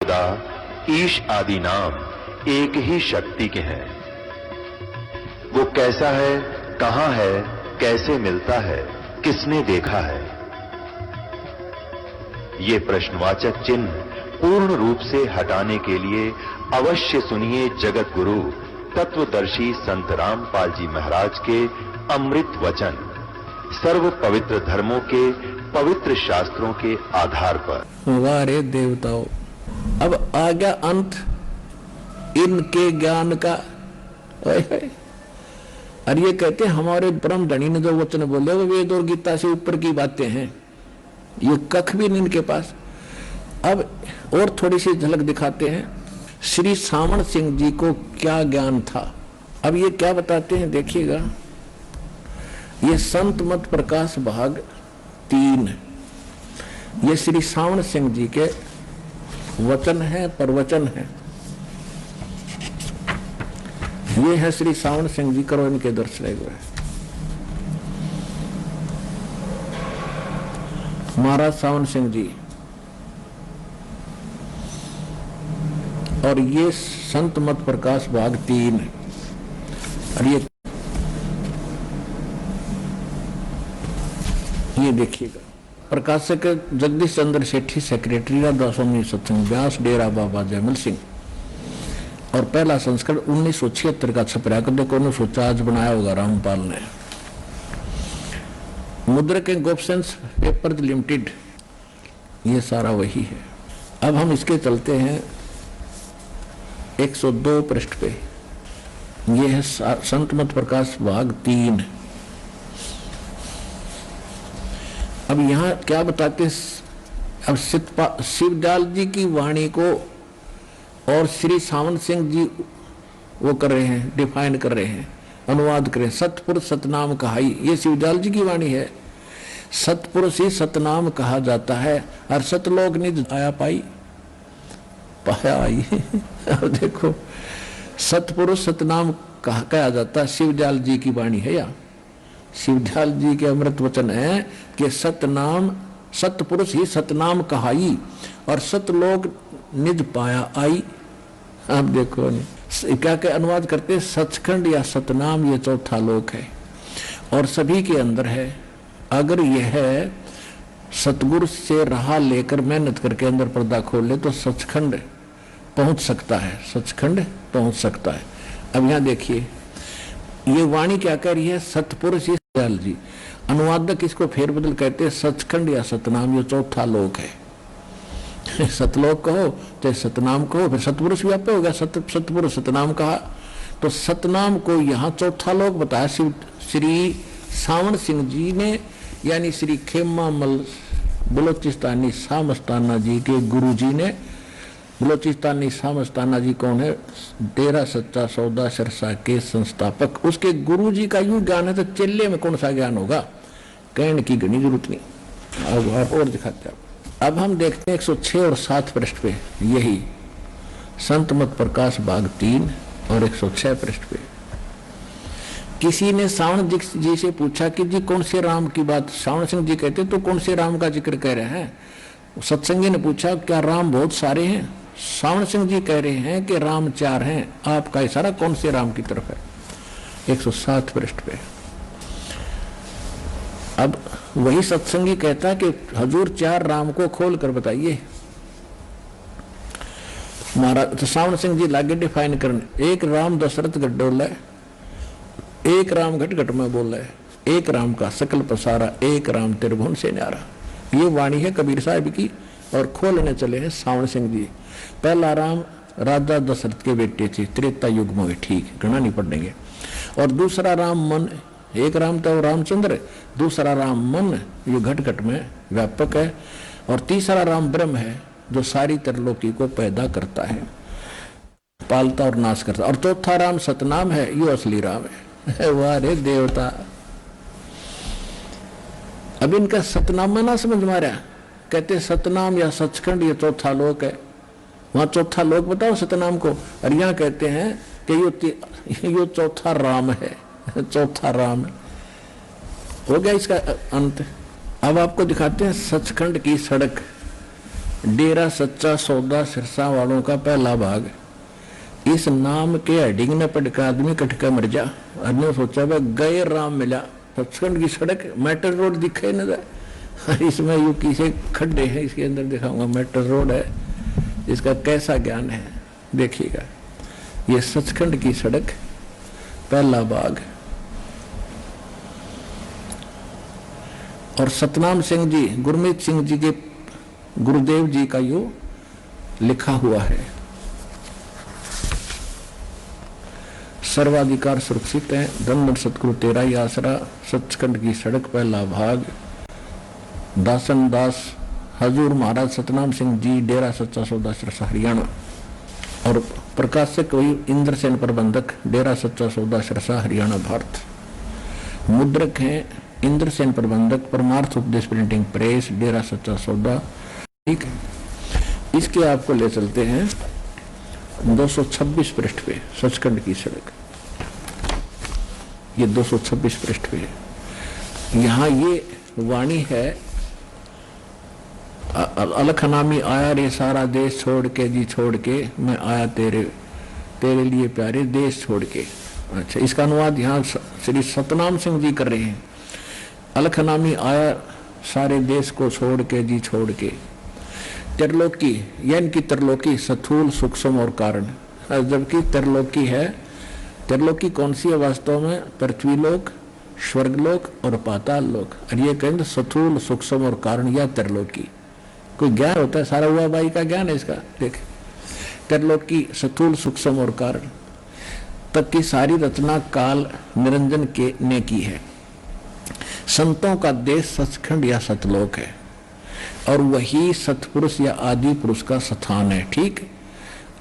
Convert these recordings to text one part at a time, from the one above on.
खुदा, ईश आदि नाम एक ही शक्ति के हैं। वो कैसा है, कहां है, कैसे मिलता है, किसने देखा है? ये प्रश्नवाचक चिन्ह पूर्ण रूप से हटाने के लिए अवश्य सुनिए जगत गुरु तत्वदर्शी संत रामपाल जी महाराज के अमृत वचन, सर्व पवित्र धर्मों के पवित्र शास्त्रों के आधार पर। वाह रे देवताओं, अब आ गया अंत इनके ज्ञान का। और ये कहते हैं हमारे परम धनी ने जो वचन बोले वो वेद और गीता से ऊपर की बातें हैं, ये कख भी नहीं इनके पास। अब और थोड़ी सी झलक दिखाते हैं श्री सावण सिंह जी को क्या ज्ञान था। अब ये क्या बताते हैं देखिएगा, ये संत मत प्रकाश भाग 3, ये श्री सावण सिंह जी के वचन है, प्रवचन है। ये है श्री सावण सिंह जी, करो इनके दर्शन एक बार। महाराज सावण सिंह जी, और ये संत मत प्रकाश भाग 3। और ये देखिएगा, प्रकाशक जगदीश चंद्र सेठी, सेक्रेटरी राधा स्वामी सत्संग व्यास, डेरा बाबा जयमल सिंह। और पहला संस्करण 1976 का छपरा, देखो 1904 आज बनाया होगा रामपाल ने। मुद्रक गोपसेंस पेपर्स लिमिटेड, ये सारा वही है। अब हम इसके चलते हैं 102 पृष्ठ पे। ये है संत मत प्रकाश भाग 3। अब यहां क्या बताते, अब शिवदयाल जी की वाणी को और श्री सावण सिंह जी वो कर रहे हैं, डिफाइन कर रहे हैं, अनुवाद कर रहे हैं। सतपुरुष सतनाम कहाई, ये शिवदयाल जी की वाणी है। सतपुरुष ही सतनाम कहा जाता है, और सतलोक निज आया पाई पाया आई। अब देखो, सतपुरुष सतनाम कहा जाता है, शिवदयाल जी की वाणी है। या शिवदयाल जी के अमृत वचन है कि सतनाम, सतपुरुष ही सतनाम कहाई और सतलोक निज पाया आई। आप देखो क्या क्या अनुवाद करते, सचखंड या सतनाम ये चौथा लोक है और सभी के अंदर है। अगर यह है सतगुरु से राह लेकर मेहनत करके अंदर पर्दा खोल ले तो सचखंड पहुंच सकता है, सचखंड पहुंच सकता है। अब यहां देखिए, ये वाणी क्या कह रही है, सतपुरुष ही दयाल जी। अनुवादक इसको फेरबदल कहते हैं, सचखंड या सतनाम ये चौथा लोक है। सतलोक कहो तो सतनाम कहो, फिर सतपुरुष भी आप हो गया, सतपुरुष सतनाम कहा तो सतनाम को यहाँ चौथा लोक बताया श्री सावण सिंह जी ने, यानी श्री खेमा मल बलोचिस्तानी सामस्ताना जी के गुरु जी ने। बलोचिस्तानी सामस्ताना जी कौन है, डेरा सच्चा सौदा सिरसा के संस्थापक। उसके गुरु जी का यूं ज्ञान है तो चेले में कौन सा ज्ञान होगा, कहने की घनी जरूरत नहीं। अब और दिखाते हैं। अब हम देखते हैं 106 और 7 पृष्ठ पे, यही संत मत प्रकाश भाग 3 और 106 पृष्ठ पे। किसी ने सावण जी से पूछा कि जी कौन से राम की बात, सावण सिंह जी कहते तो कौन से राम का जिक्र कह रहे हैं। सत्संगी ने पूछा क्या राम बहुत सारे हैं। सावण सिंह जी कह रहे हैं कि राम 4 हैं, आपका इशारा कौन से राम की तरफ है। 107 पृष्ठ पे। अब वही सत्संगी कहता है कि हजूर 4 राम को खोल कर बताइए। महाराज तो सावण सिंह जी लागे डिफाइन करने, एक राम दशरथ गड्डोला है, एक राम घट घट में बोला है, एक राम का सकल पसारा, एक राम त्रिभुवन से न्यारा। ये वाणी है कबीर साहब की, और खोलने चले हैं सावण सिंह जी। पहला राम राजा दशरथ के बेटे थे, त्रेता युग में, ठीक गणा नहीं पढ़ेंगे। और दूसरा राम मन, एक राम तो रामचंद्र, दूसरा राम मन ये घट घट में व्यापक है। और तीसरा राम ब्रह्म है जो सारी त्रिलोकी को पैदा करता है, पालता और नाश करता। और चौथा राम सतनाम है, ये असली राम है। वाह रे देवता, अब इनका सतनाम में ना समझ मारा, कहते सतनाम या सचखंड ये चौथा लोक है। वहां चौथा लोक बताओ सतनाम को, और यहाँ कहते हैं कि यो चौथा राम है, चौथा राम हो गया इसका अंत। अब आपको दिखाते हैं सचखंड की सड़क। डेरा सच्चा सौदा सिरसा वालों का पहला भाग। इस नाम के हेडिंग ने पटका आदमी कटका मर जा। अने सोचा भाई गए राम मिला, सचखंड की सड़क मेटल रोड दिखे न जाए। इसमें यूपी से खड्डे हैं, इसके अंदर दिखाऊंगा मेटल रोड है, इसका कैसा ज्ञान है देखिएगा। ये सचखंड की सड़क पहला भाग। और सतनाम सिंह जी, गुरमीत सिंह जी के गुरुदेव जी का यो लिखा हुआ है। सर्वाधिकार सुरक्षित है, धन धन सतगुरु तेरा ही आसरा, सचखंड की सड़क पहला भाग। दासन दास हजूर महाराज सतनाम सिंह जी, डेरा सच्चा सौदा सिरसा हरियाणा। और प्रकाशक वही इंद्रसेन प्रबंधक, डेरा सच्चा सौदा सिरसा हरियाणा भारत। मुद्रक हैं इंद्रसेन प्रबंधक, परमार्थ उपदेश प्रिंटिंग प्रेस, डेरा सच्चा सौदा। ठीक है, इसके आपको ले चलते हैं 226 पृष्ठ पे, सचखंड की सड़क। ये 226 पृष्ठ पे यहाँ ये वाणी है, अलखनामी आया रे सारा देश छोड़ के जी, छोड़ के मैं आया तेरे लिए प्यारे देश छोड़ के। अच्छा, इसका अनुवाद यहाँ श्री सतनाम सिंह जी कर रहे हैं। अलखनामी आया सारे देश को छोड़ के जी, छोड़ के त्रिलोकी, यानी कि त्रिलोकी स्थूल सूक्ष्म और कारण, जबकि त्रिलोकी है। त्रिलोकी कौन सी है वास्तव में? पृथ्वीलोक, स्वर्गलोक और पाताल लोक। और ये कहेंगे स्थूल सूक्ष्म और कारण या त्रिलोकी। कोई ज्ञान होता है, सारा हुआ बाई का ज्ञान है इसका। देख, त्रिलोकी स्थूल सूक्ष्म और कारण तक की सारी रचना काल निरंजन के ने की है। संतों का देश सचखंड या सतलोक है, और वही सतपुरुष या आदि पुरुष का स्थान है। ठीक,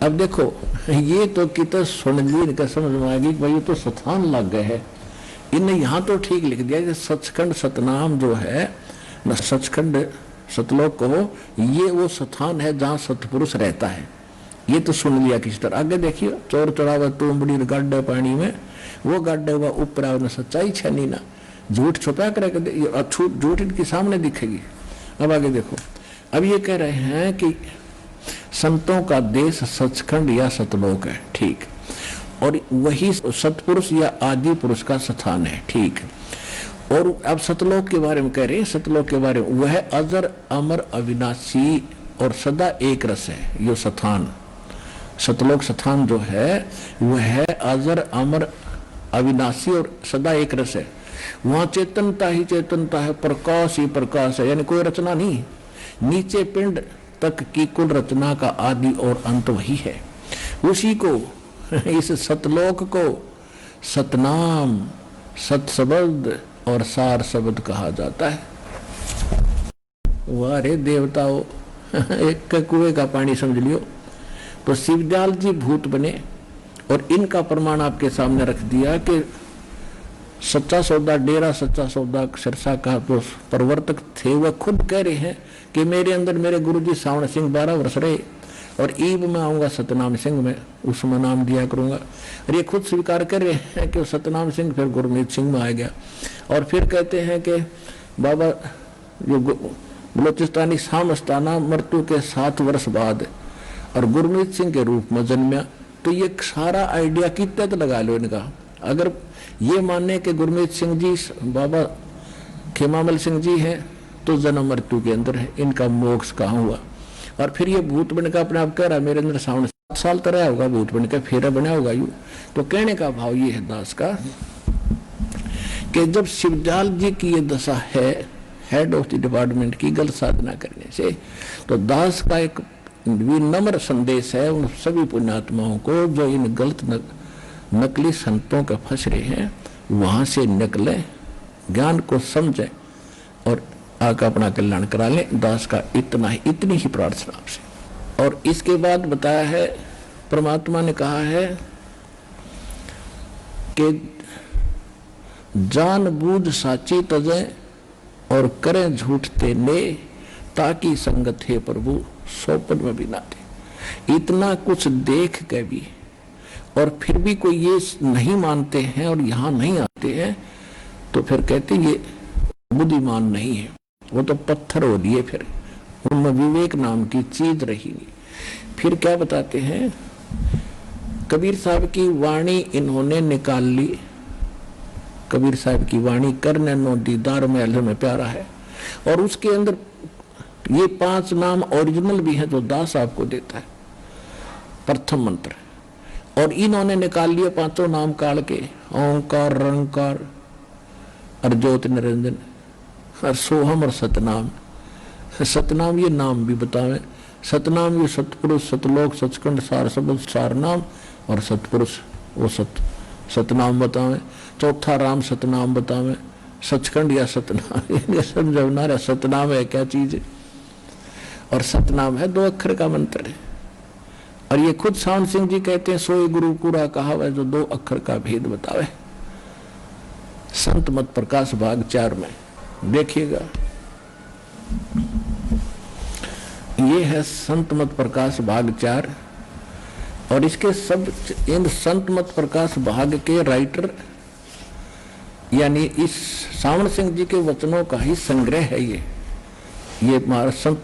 अब देखो ये तो कितना सुन ली इनका समझ में आएगी, भाई ये तो स्थान लग गए है। इनने यहाँ तो ठीक लिख दिया कि सचखंड सतनाम जो है न, सचखंड सतलोक को ये वो स्थान है जहाँ सतपुरुष रहता है। ये तो सुन लिया किसी तरह। आगे देखिए, चोर चढ़ावा तुमबड़ी गाड्डे पानी में, वो गाड्डे हुआ ऊपर आओ न सच्चाई छनी ना, झूठ छुपा कर झूठ इनके सामने दिखेगी। अब आगे देखो, अब ये कह रहे हैं कि संतों का देश सचखंड या सतलोक है। ठीक, और वही सतपुरुष या आदि पुरुष का स्थान है। ठीक, और अब सतलोक के बारे में कह रहे हैं। सतलोक के बारे में वह अजर अमर अविनाशी और सदा एक रस है। यो स्थान, सतलोक स्थान जो है वह है अजर अमर अविनाशी और सदा एक रस है। वहां चेतनता ही चेतनता है, प्रकाश ही प्रकाश है, यानी कोई रचना नहीं। नीचे पिंड तक की कुल रचना का आदि और अंत वही है। उसी को, इस सतलोक को सतनाम, सतशब्द और सार शब्द कहा जाता है। वाह रे देवताओं, एक कुएं का पानी समझ लियो। तो शिवदयाल जी भूत बने और इनका प्रमाण आपके सामने रख दिया कि सच्चा सौदा, डेरा सच्चा सौदा सिरसा का जो प्रवर्तक थे वह खुद कह रहे हैं कि मेरे अंदर मेरे गुरुजी सावण सिंह 12 वर्ष रहे, और ईब में आऊंगा सतनाम सिंह में, उसमें नाम दिया करूंगा। और ये खुद स्वीकार कर रहे हैं कि सतनाम सिंह फिर गुरमीत सिंह में आ गया। और फिर कहते हैं कि बाबा जो बलोचिस्तानी सामस्ताना मृत्यु के 7 वर्ष बाद और गुरमीत सिंह के रूप में जन्मा। तो ये सारा आइडिया कितना तो लगा लो इनका। अगर ये मानने के गुरमीत सिंह जी बाबा खेमामल सिंह जी हैं, तो जन्म मृत्यु के अंदर है, इनका मोक्ष कहाँ हुआ। और फिर ये भूत बन का अपने आप कह रहा है मेरे अंदर सावण 7 साल तरह होगा भूत बन का, फेरा बना होगा यूं। तो कहने का भाव ये है दास का कि जब शिवदयाल जी की ये दशा है हेड ऑफ द डिपार्टमेंट की गलत साधना करने से, तो दास का एक विनम्र संदेश है उन सभी पुण्यात्माओं को जो इन गलत नकली संतों के फंस रहे हैं, वहां से निकले, ज्ञान को समझे और आका अपना कल्याण करा लें। दास का इतनी ही प्रार्थना आपसे। और इसके बाद बताया है, परमात्मा ने कहा है कि जानबूझ साची तजे और करें झूठ तेने, ताकि संगत है प्रभु सोपन में भी ना दे। इतना कुछ देख के भी और फिर भी कोई ये नहीं मानते हैं और यहाँ नहीं आते हैं, तो फिर कहते ये बुद्धिमान नहीं है, वो तो पत्थर हो लिए। फिर उनमें विवेक नाम की चीज रही नहीं। फिर क्या बताते हैं, कबीर साहब की वाणी इन्होंने निकाल ली। कबीर साहब की वाणी करने नो दीदार महल में प्यारा है, और उसके अंदर ये 5 नाम ओरिजिनल भी है जो दास आपको देता है, प्रथम मंत्र। और इन्होंने निकाल लिए 5 नाम काल के, ओंकार, रंकार और ज्योति निरंजन और सोहम और सतनाम। सतनाम ये नाम भी बतावे, सतनाम ये सतपुरुष, सतलोक, सचखंड, सार शब्द, सार नाम और सतपुरुष वो सतनाम बतावे। चौथा राम सतनाम बतावे, सचखंड या सतनाम ये समझना रहा सतनाम है क्या चीज है। और सतनाम है 2 अक्षर का मंत्र है। और ये खुद सावन सिंह जी कहते हैं, सोई गुरु पूरा कहा वह जो 2 अक्षर का भेद बतावे। संत मत प्रकाश भाग 4 में देखिएगा, ये है संत मत प्रकाश भाग 4। और इसके सब इन संत मत प्रकाश भाग के राइटर यानी इस सावन सिंह जी के वचनों का ही संग्रह है ये महाराज संत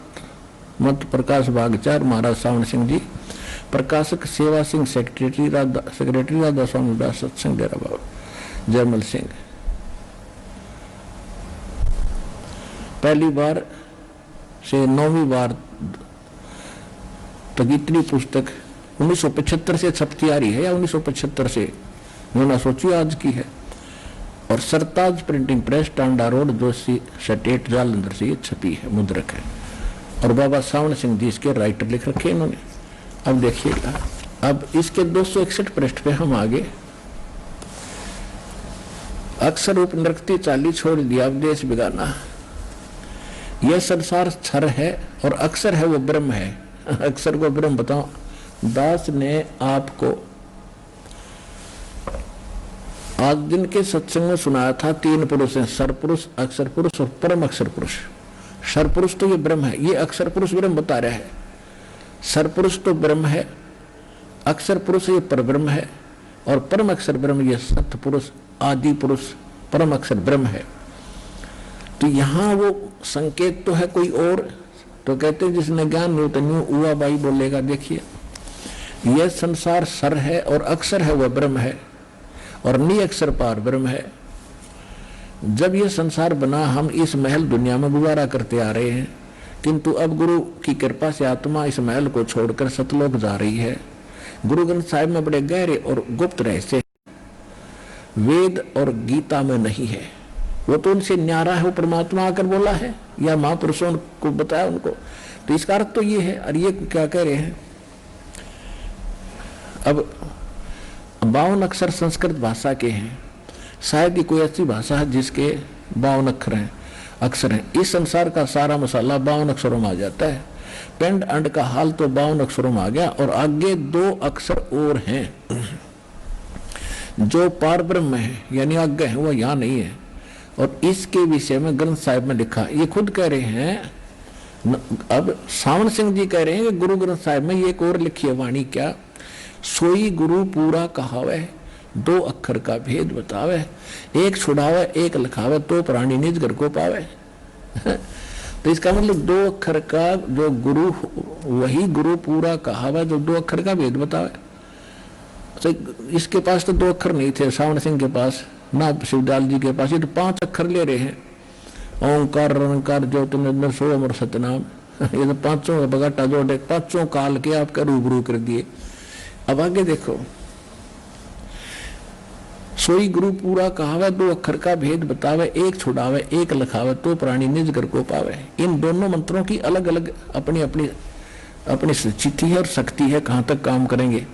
मत प्रकाश भाग 4 महाराज सावन सिंह जी, प्रकाशक सेवा सिंह, सेक्रेटरी राधा स्वामी दास, सत्संग डेरा बाबा, जयमल सिंह। पहली बार से 9वीं बार तक इतनी पुस्तक 1975 से छपती आ रही है, या 1975 से ना सोचिए आज की है। और Sartaj printing press, Tanda road, Joshi state, Jalandhar से ये छपी है, मुद्रक है। और बाबा सावन सिंह जी इसके राइटर लिख रखे इन्होंने। अब देखिएगा, अब इसके 261 पृष्ठ पे हम आगे। अक्षर रूप नृत्य चाली छोड़ दिया, अब देश बिगाना। यह संसार क्षर है और अक्षर है वो ब्रह्म है। अक्षर को ब्रह्म बताओ। दास ने आपको आज दिन के सत्संग में सुनाया था 3 पुरुष हैं, सरपुरुष, अक्षर पुरुष और परम अक्षर पुरुष। सरपुरुष तो ये ब्रह्म है, ये अक्षर पुरुष ब्रह्म बता रहा है। सरपुरुष तो ब्रह्म है, अक्षर पुरुष ये परब्रह्म है, और परम अक्षर ब्रह्म ये सत्य पुरुष, आदि पुरुष, परम अक्षर ब्रह्म है। तो यहाँ वो संकेत तो है कोई और, तो कहते हैं जिसने ज्ञान नहीं होता न्यू उआ बाई बोलेगा। देखिए, यह संसार सर है और अक्षर है वह ब्रह्म है, और नी अक्षर पार ब्रह्म है। जब यह संसार बना हम इस महल दुनिया में गुजारा करते आ रहे हैं, किंतु अब गुरु की कृपा से आत्मा इस महल को छोड़कर सतलोक जा रही है। गुरु ग्रंथ साहिब में बड़े गहरे और गुप्त रहस्य वेद और गीता में नहीं है। वो तो उनसे न्यारा है, वो परमात्मा आकर बोला है या महापुरुषों को बताया उनको। तो इसका अर्थ तो ये है। और ये क्या कह रहे हैं, अब 52 अक्षर संस्कृत भाषा के हैं, शायद ही कोई ऐसी भाषा है जिसके 52 अक्षर हैं। इस संसार का सारा मसाला 52 अक्षरों में आ जाता है। पिंड अंड का हाल तो 52 अक्षरों में आ गया, और आगे 2 अक्षर और हैं जो पार ब्रह्म है, यानी आगे है, वो यहाँ नहीं है। और इसके विषय में ग्रंथ साहिब में लिखा, ये खुद कह रहे हैं। अब सावन सिंह जी कह रहे हैं कि गुरु ग्रंथ साहिब में ये एक और लिखी है वाणी, क्या, सोई गुरु पूरा कहावे, 2 अक्षर का भेद बतावे, एक छुड़ावे एक लिखावे, तो प्राणी निज घर को पावे। तो इसका मतलब 2 अक्षर का जो गुरु, वही गुरु पूरा कहावे जो 2 अक्षर का भेद बतावे। तो इसके पास तो 2 अक्षर नहीं थे, सावन सिंह के पास ना शिवदयाल जी के पास। ये तो 5 अक्षर ले रहे हैं, ओंकार, रंकार, ज्योति निरंजन, सोम और सतनाम। ये तो 5 बगाटा जोड़े 5 काल के आपका रूबरू कर दिए। अब आगे देखो, सोई गुरु पूरा कहावे, 2 अक्षर का भेद बतावे, एक छुड़ावे एक लिखावे, तो प्राणी निज घर को पावे। इन दोनों मंत्रों की अलग अलग अपनी अपनी अपनी चिट्ठी है और शक्ति है, कहां तक काम करेंगे।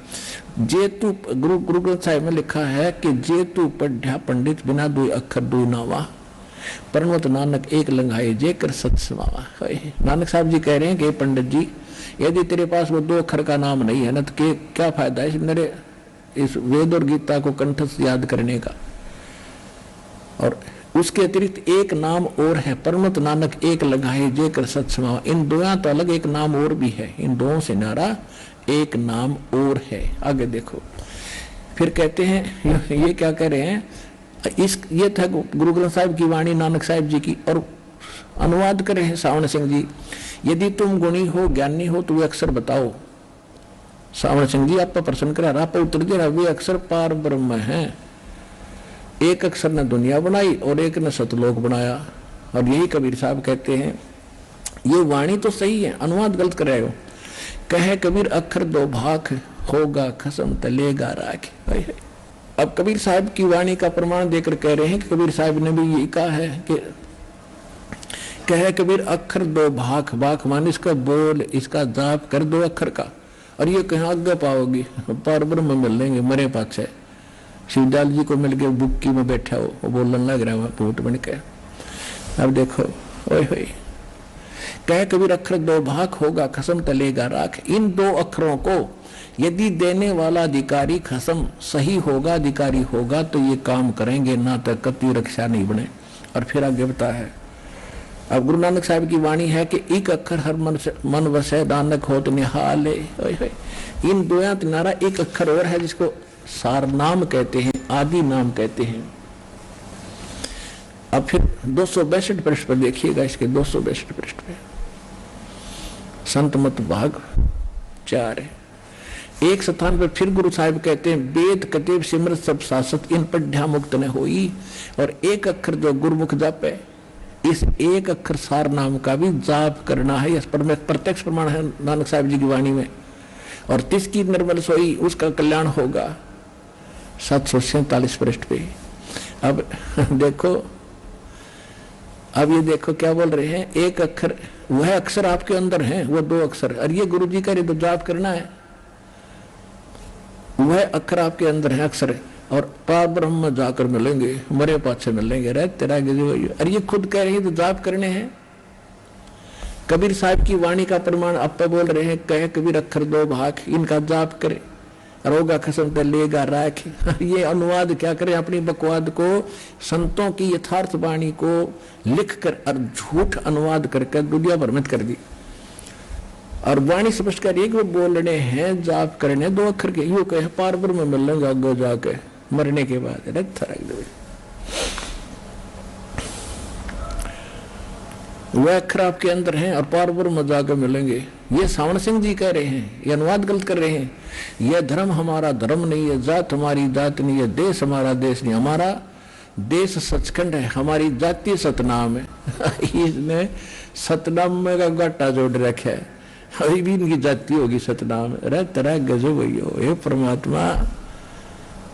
जेतु गुरु ग्रंथ साहिब में लिखा है कि जेतु पढ़्या पंडित बिना 2 अक्षर 2 नावा, परमत नानक एक लंघाए जे कर सत समावा। नानक साहब जी कह रहे हैं कि पंडित जी, यदि तेरे पास वो 2 अक्षर का नाम नहीं है ना, तो क्या फायदा है मेरे इस वेद और गीता को कंठस्थ याद करने का। और उसके अतिरिक्त एक नाम और है, परमत नानक एक लगाए जे कर सत समावा। इन 2 तो अलग, एक नाम और भी है, इन 2 से नारा एक नाम और है। आगे देखो, फिर कहते हैं, ये क्या कह रहे हैं, ये था गुरु ग्रंथ साहिब की वाणी नानक साहिब जी की, और अनुवाद करे हैं सावन सिंह जी। यदि तुम गुणी हो, ज्ञानी हो, तो वे अक्षर बताओ। सावण सिंह जी आप पर प्रश्न करा, आप पर उत्तर दे रहा, वे अक्षर पार ब्रह्म है। एक अक्षर ने दुनिया बनाई और एक ने सतलोक बनाया। और यही कबीर साहब कहते हैं, ये वाणी तो सही है, अनुवाद गलत कर रहे हो। कहे कबीर अक्षर दो भाख, होगा खसम तलेगा राख। अब कबीर साहब की वाणी का प्रमाण देकर कह रहे हैं कि कबीर साहब ने भी यही कहा है कि कहे कबीर अक्षर दो भाख, भाख मान इसका बोल, इसका जाप कर दो अक्षर का, और ये कहीं आगे पाओगी, पार ब्रह्म मिल लेंगे। मरे पाछे शिवदयाल जी को मिल गए, बुक्की में बैठा हो, वो बोलने लग रहा है भूत बन के। अब देखो ओए होए, कहे कबीर अक्षर दो भाग, होगा खसम तलेगा राख। इन दो अक्षरों को यदि देने वाला अधिकारी खसम सही होगा, अधिकारी होगा, तो ये काम करेंगे, ना तो कति रक्षा नहीं बने। और फिर आगे बता है, अब गुरु नानक साहब की वाणी है कि एक अक्षर हर मन वसे, नानक होत निहाले। इन दोया तिनारा एक अक्षर और है जिसको सार नाम कहते हैं, आदि नाम कहते हैं। अब फिर 262 पृष्ठ पर देखिएगा, इसके 262 पृष्ठ पे संत मत भाग 4 है। एक स्थान पर फिर गुरु साहिब कहते हैं, वेद कतेब सिमरत सब शासत, इन पढ़्या मुक्त न होई। और एक अक्षर जो गुरुमुख जाप है, इस एक अक्षर सार नाम का भी जाप करना है। इस पर प्रत्यक्ष प्रमाण है नानक साहिब जी की वाणी में। और तिसकी निर्मल सोई, उसका कल्याण होगा। 747 पृष्ठ पे। अब देखो, अब ये देखो क्या बोल रहे हैं, एक अक्षर, वह अक्षर आपके अंदर है, वो 2 अक्षर। और ये गुरु जी का तो जाप करना है, वह अक्षर आपके अंदर है, अक्षर है। और पार ब्रह्म में जाकर मिलेंगे, मरे पाछे मिलेंगे, रह तेरा गजब। और ये खुद कह रहे हैं तो जाप करने हैं। कबीर साहब की वाणी का प्रमाण आप पे बोल रहे हैं, कहे कबीर अक्षर दो भाग, इनका जाप करे, रोगा खसम तलेगा राख। ये अनुवाद क्या करें, अपनी बकवाद को, संतों की यथार्थ वाणी को लिख कर और झूठ अनुवाद करके दुनिया भ्रमित कर दी। और वाणी स्पष्ट करिए कि वो बोलने हैं, जाप करने 2 अक्षर के, यूं कहे पार ब्रह्म में मिलने जागो जाके मरने के बाद रख दो। वह अक्षर आपके अंदर हैं और पार ब्रह्म जाकर मिलेंगे। ये सावण सिंह जी कह रहे हैं, ये अनुवाद गलत कर रहे हैं। यह धर्म हमारा धर्म नहीं है, जात हमारी जात नहीं है, देश हमारा देश नहीं, हमारा देश सचखंड है, हमारी जाति सतनाम है। इसने सतनाम में का घाटा जोड़ रखा है, अभी भी इनकी जाति होगी सतनाम। अरे तेरा गजब हो, हे परमात्मा।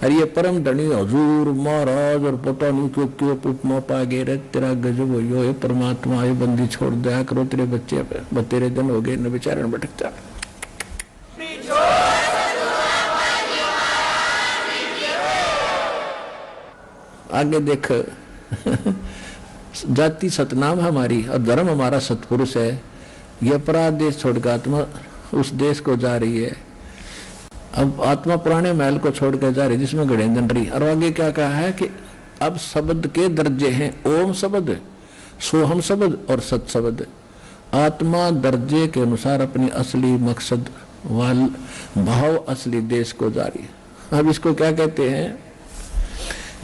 अरे ये परम धनी हजूर महाराज और पता नहीं क्यों क्यों उपमा पा गए, रे तेरा गजब हो, हे परमात्मा। ये बंदी छोड़ दया करो, तेरे बच्चे पे तेरे दिन हो गए, न बेचारे भटकता। आगे देख, जाति सतनाम हमारी और धर्म हमारा सतपुरुष है। यह अपराध देश छोड़कर आत्मा उस देश को जा रही है। अब आत्मा पुराने महल को छोड़कर जा रही है जिसमें घड़े जल रही। और आगे क्या कहा है कि अब शब्द के दर्जे हैं, ओम शब्द, सोहम शब्द और सत शब्द। आत्मा दर्जे के अनुसार अपनी असली मकसद वाल भाव असली देश को जा रही है। अब इसको क्या कहते हैं,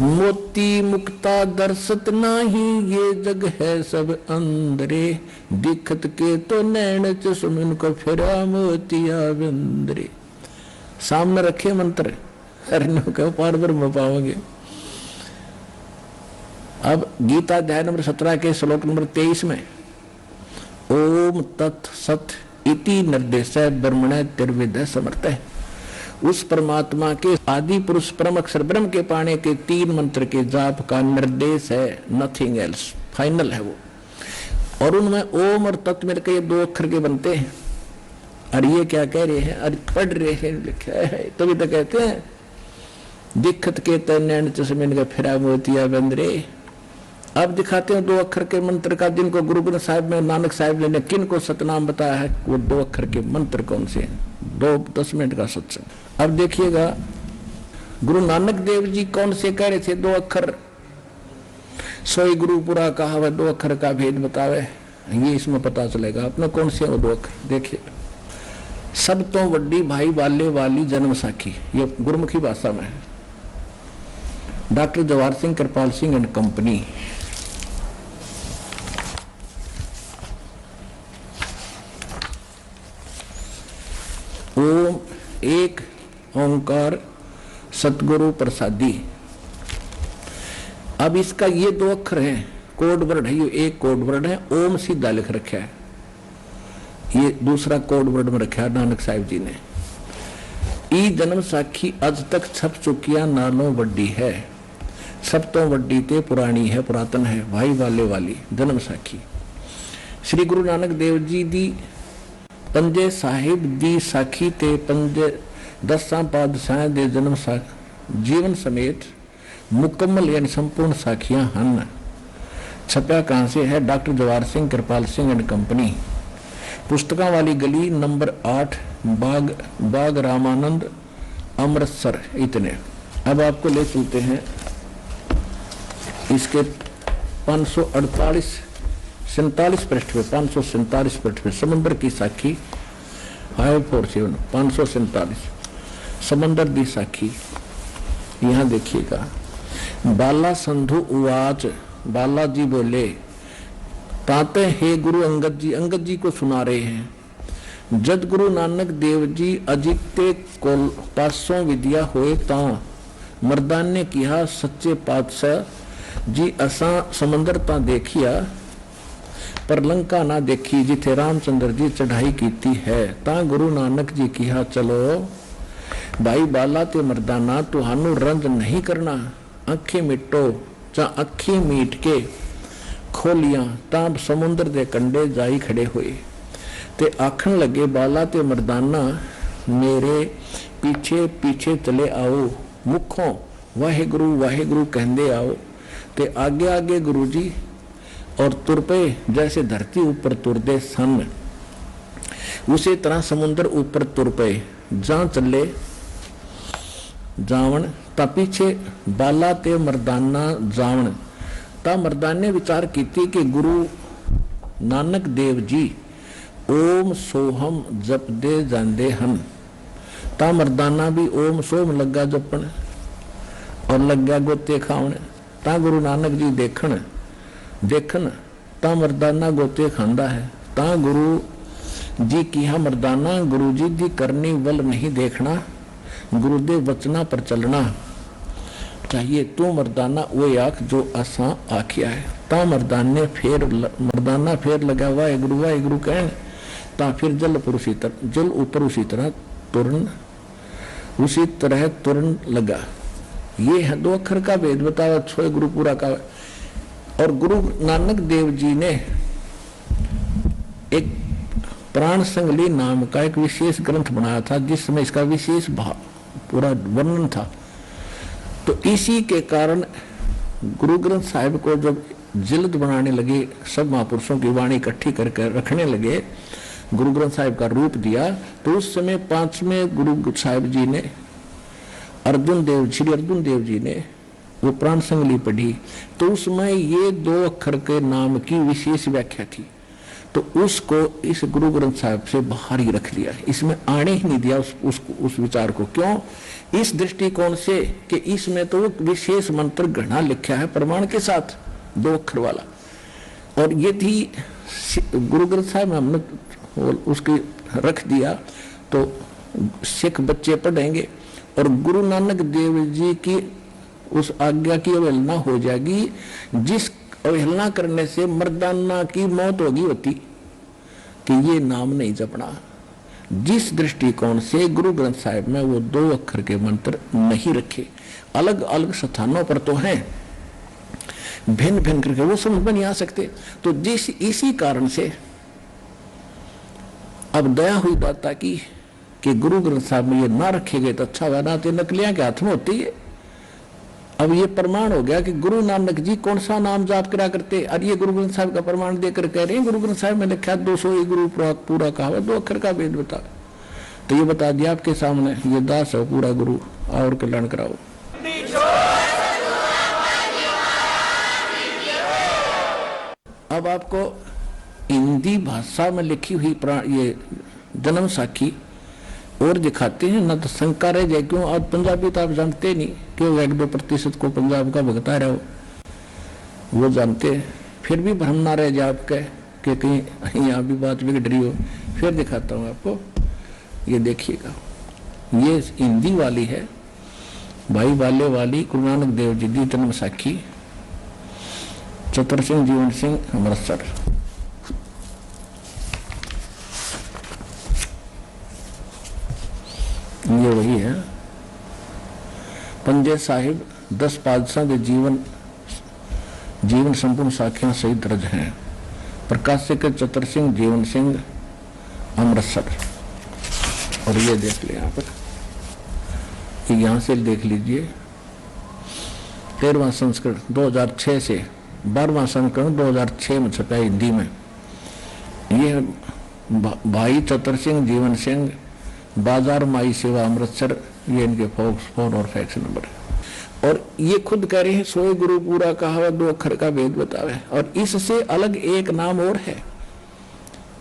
मोती मुक्ता दर्शत नाही, ये जग है सब अंदरे, दिखत के तो नैन चुमिन को फिरा मोतिया बिंदरे। सामने रखे मंत्र, हरनो कहो पार ब्रह्म पाओगे। अब गीता अध्याय नंबर 17 के श्लोक नंबर 23 में ओम तत् सत इति निर्देश ब्रह्मण तिर्विद समर्थ है। उस परमात्मा के आदि पुरुष परम अक्षर ब्रह्म के पाने के 3 मंत्र के जाप का निर्देश है, नथिंग एल्स, फाइनल है वो। और उनमें ओम और तत् मिलकर ये 2 अक्षर के बनते हैं। और ये क्या कह रहे हैं, और पढ़ रहे हैं, लिखा है, तभी तो कहते हैं दिक्कत के तैन चश्मिन का फिरा मोतिया बंदरे। अब दिखाते हैं 2 अक्षर के मंत्र का, जिनको गुरु ग्रंथ साहिब में नानक साहिब ने किन को सतनाम बताया है, वो 2 अक्षर के मंत्र कौन से हैं। 10 मिनट का सत्संग। अब देखिएगा गुरु नानक देव जी कौन से कह रहे थे 2 अक्षर, सोई गुरु पूरा कहा वह 2 अक्षर का भेद बतावे, ये इसमें पता चलेगा अपना कौन से वो 2 अक्षर। देखिए, सब तो वड्डी भाई वाले वाली जन्म साखी, ये गुरुमुखी भाषा में है। Doctor Jawahar Singh Kripal Singh and company. ओंकार सतगुरु प्रसादी। अब इसका ये 2 अक्षर हैं, कोड वर्ड है, ये एक कोड वर्ड है, ओम सीधा लिख रखा है, ये दूसरा कोड वर्ड में रखा है नानक साहिब जी ने। ई जन्म साखी अज तक छप चुकिया नालों वड्डी है, सब तो वड्डी ते पुरानी है, पुरातन है, भाई वाले वाली जन्म साखी। श्री गुरु नानक देव जी दी पंजे साहिब दी साखी ते पंजे 10 पातशाह दे जन्म जीवन समेत मुकम्मल यानी संपूर्ण साखियां हन। छपया कहां से है? Doctor Jawahar Singh Kripal Singh and company, पुस्तकों वाली गली नंबर 8 बाग रामानंद अमृतसर। इतने। अब आपको ले चलते हैं इसके 547 पृष्ठ पे, 547 पृष्ठ पे समंदर की साखी 547 547 समंदर दी साखी। यहां देखिएगा, बाला संधु उवाच, बाला जी बोले, ताते हे गुरु अंगद जी को सुना रहे हैं। जद गुरु नानक देव जी अजिते कोल पासों विद्या होए ता मर्दान ने किया सच्चे पातशाह जी असा समंदर ता देखिया पर लंका ना देखी जिथे रामचंद्र जी चढ़ाई कीती है। ता गुरु नानक जी किया चलो भाई बाला ते मर्दाना तुहानू रंज नहीं करना, अखी मिटो चा अखी मीट के खोलियां तां समुद्र दे कंडे जाई खड़े हुए ते आखन लगे बाला ते मर्दाना मेरे पीछे पीछे चले आओ, मुखों वाहेगुरु कहंदे आओ ते आगे आगे गुरु जी और तुर पे जैसे धरती ऊपर तुरदे सन, उसी तरह समुद्र ऊपर तुर पे जहां चले जावन ता पीछे बाला ते मर्दाना जावन। ता मर्दान ने विचार कीती कि गुरु नानक देव जी ओम सोहम जप दे जांदे हन। ता मर्दाना भी ओम सोम लगा जपन और लग गया गोते खावन। ता गुरु नानक जी देखन ता मर्दाना गोते खांदा है। ता गुरु जी किया मर्दाना गुरु जी दी करनी वल नहीं देखना, गुरु दे वचना पर चलना चाहिए। तू मर्दाना वो आख जो असा आखिया है। ता मर्दाना फिर लगा वाहेगुरु कहन। ता फिर जल ऊपर उसी तरह तुरन लगा। ये है 2 अक्षर का भेद बतावा, 6 गुरु पूरा का। और गुरु नानक देव जी ने एक प्राण संगली नाम का एक विशेष ग्रंथ बनाया था, जिसमें इसका विशेष पूरा वर्णन था। तो इसी के कारण गुरु ग्रंथ साहिब को जब जिल्द बनाने लगे, सब महापुरुषों की वाणी इकट्ठी करके रखने लगे, गुरु ग्रंथ साहिब का रूप दिया, तो उस समय 5वें गुरु साहिब जी ने श्री अर्जुन देव जी ने वो प्राण संगली पढ़ी। तो उसमें ये 2 अक्षर के नाम की विशेष व्याख्या थी, तो उसको इस गुरु ग्रंथ साहिब से बाहर ही रख दिया, इसमें आने ही नहीं दिया उस विचार को। क्यों? इस दृष्टिकोण से कि इसमें तो विशेष मंत्र घना लिखा है प्रमाण के साथ 2 अक्षर वाला। और ये थी गुरु ग्रंथ साहिब में हमने उसकी रख दिया तो सिख बच्चे पढ़ेंगे और गुरु नानक देव जी की उस आज्ञा की अवहेलना हो जाएगी, जिस अवहेलना करने से मर्दाना की मौत होती कि ये नाम नहीं जपना। जिस दृष्टिकोण से गुरु ग्रंथ साहिब में वो 2 अक्षर के मंत्र नहीं रखे, अलग अलग स्थानों पर तो हैं, भिन्न भिन्न करके वो समझ में नहीं आ सकते। तो इसी कारण से अब दया हुई बात कि गुरु ग्रंथ साहिब में ये ना रखे गए तो अच्छा हुआ, ना तो नकलियां के हाथ में होती है। अब ये प्रमाण हो गया कि गुरु नानक जी कौन सा नाम जाप करा करते, और ये गुरु ग्रंथ साहिब का प्रमाण देकर कह रहे हैं गुरु ग्रंथ साहिब में लिखा 200 गुरु पूरा कहा हुआ, 2 अक्षर का भेद बता। तो ये बता दिया आपके सामने, ये दास है पूरा गुरु, और कल्याण कराओ। अब आपको हिंदी भाषा में लिखी हुई ये जन्म साखी और दिखाते हैं, न तो शंका रह जाए। क्यों? आज पंजाबी तो आप जानते नहीं, क्यों 1-2% को पंजाब का भगता रहो, वो जानते हैं, फिर भी भ्रम ना रह जाए आपके कि कहीं यहाँ भी बात बिगड़ रही हो। फिर दिखाता हूँ आपको, ये देखिएगा। ये हिंदी वाली है, भाई बाले वाली, गुरु नानक देव जी दी जन्म साखी, चतर सिंह जीवन सिंह अमृतसर। ये वही है। पंजे साहिब 10 पातशाह के जीवन संपूर्ण साखियां सही दर्ज हैं। प्रकाशक चतर सिंह जीवन सिंह अमृतसर। और ये देख लिया यहाँ पर, यहाँ से देख लीजिए 13वां संस्करण 2006 से 12वां संस्करण 2006 में छपा हिंदी में। ये भाई चतर सिंह जीवन सिंह, बाजार माई सेवा अमृतसर, ये इनके फोन और फैक्स नंबर है। और ये खुद कह रहे हैं सोए गुरु पूरा कहावत 2 अक्षर का भेद बतावे। और इससे अलग एक नाम और है।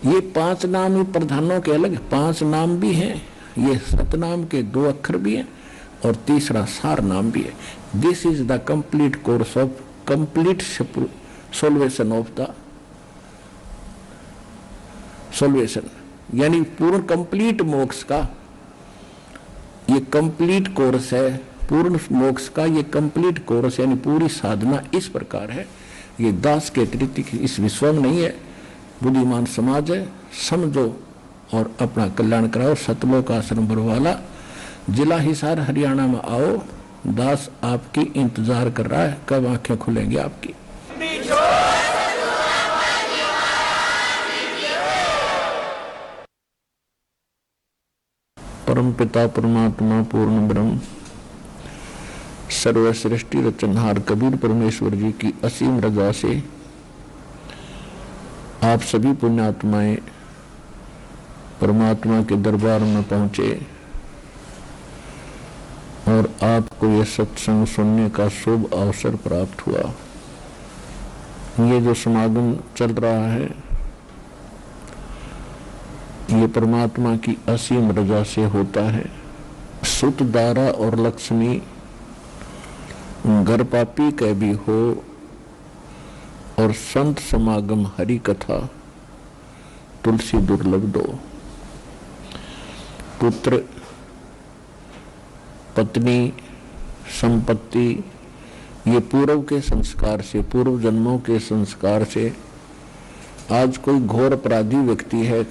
ये 5 नाम प्रधानों के अलग 5 नाम भी हैं। ये सतनाम के 2 अक्षर भी हैं और तीसरा सार नाम भी है। This is the complete course of complete solution of the solution, यानी पूर्ण कंप्लीट मोक्ष का ये कंप्लीट कोर्स है। पूर्ण मोक्ष का ये कंप्लीट कोर्स यानी पूरी साधना इस प्रकार है। ये दास के अतिरिक्त इस विश्व में नहीं है। बुद्धिमान समाज है, समझो और अपना कल्याण कराओ। सतलोक आश्रम बरवाला, जिला हिसार, हरियाणा में आओ। दास आपकी इंतजार कर रहा है, कब आंखें खुलेंगी आपकी। परम पिता परमात्मा पूर्ण ब्रह्म सर्व सृष्टि रचनहार कबीर परमेश्वर जी की असीम रजा से आप सभी पुण्यात्माएं परमात्मा के दरबार में पहुंचे और आपको ये सत्संग सुनने का शुभ अवसर प्राप्त हुआ। ये जो समागम चल रहा है ये परमात्मा की असीम रजा से होता है। सुत दारा और लक्ष्मी घर पापी कह भी हो और संत समागम हरि कथा तुलसी दुर्लभ दो। पुत्र पत्नी संपत्ति ये पूर्व के संस्कार से, पूर्व जन्मों के संस्कार से आज कोई घोर अपराधी व्यक्ति है,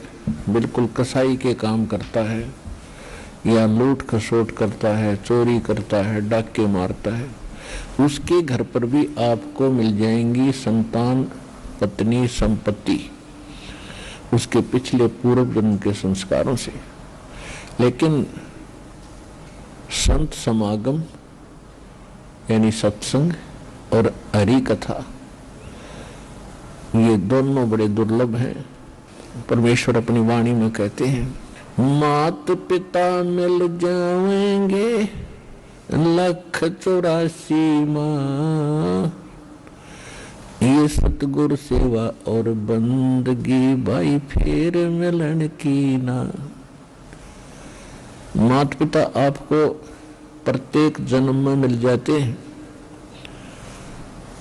बिल्कुल कसाई के काम करता है या लूट खसोट करता है, चोरी करता है, डाके मारता है, उसके घर पर भी आपको मिल जाएंगी संतान, पत्नी, संपत्ति उसके पिछले पूर्व जन्म के संस्कारों से। लेकिन संत समागम यानी सत्संग और हरि कथा ये दोनों बड़े दुर्लभ हैं। परमेश्वर अपनी वाणी में कहते हैं मात पिता मिल जाएंगे 1,84 माँ, ये सतगुरु सेवा और बंदगी भाई फिर मिलन की ना। माता पिता आपको प्रत्येक जन्म में मिल जाते हैं।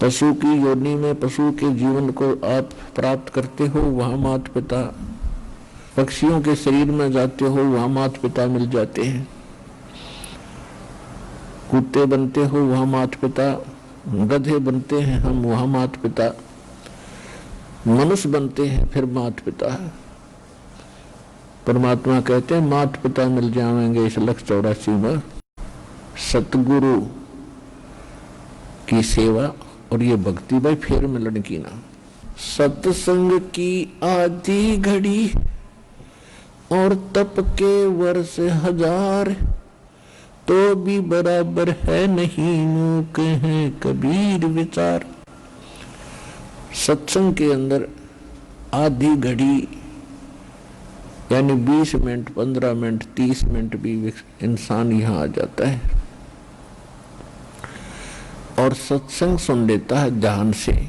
पशु की योनि में पशु के जीवन को आप प्राप्त करते हो, वहां माता पिता, पक्षियों के शरीर में जाते हो, वहां माता पिता मिल जाते हैं। कुत्ते बनते हो वहां माता पिता, गधे बनते हैं हम वहां माता पिता, मनुष्य बनते हैं फिर माता पिता। परमात्मा कहते हैं माता पिता मिल जाएंगे इस 1,84 में। सतगुरु की सेवा और ये भक्ति भाई फिर मिलन की ना। सत्संग की आधी घड़ी और तप के वर्ष 1000, तो भी बराबर है नहीं मूक है कबीर विचार। सत्संग के अंदर आधी घड़ी यानी 20 मिनट, 15 मिनट, 30 मिनट भी इंसान यहाँ आ जाता है और सत्संग सुन लेता है ध्यान से,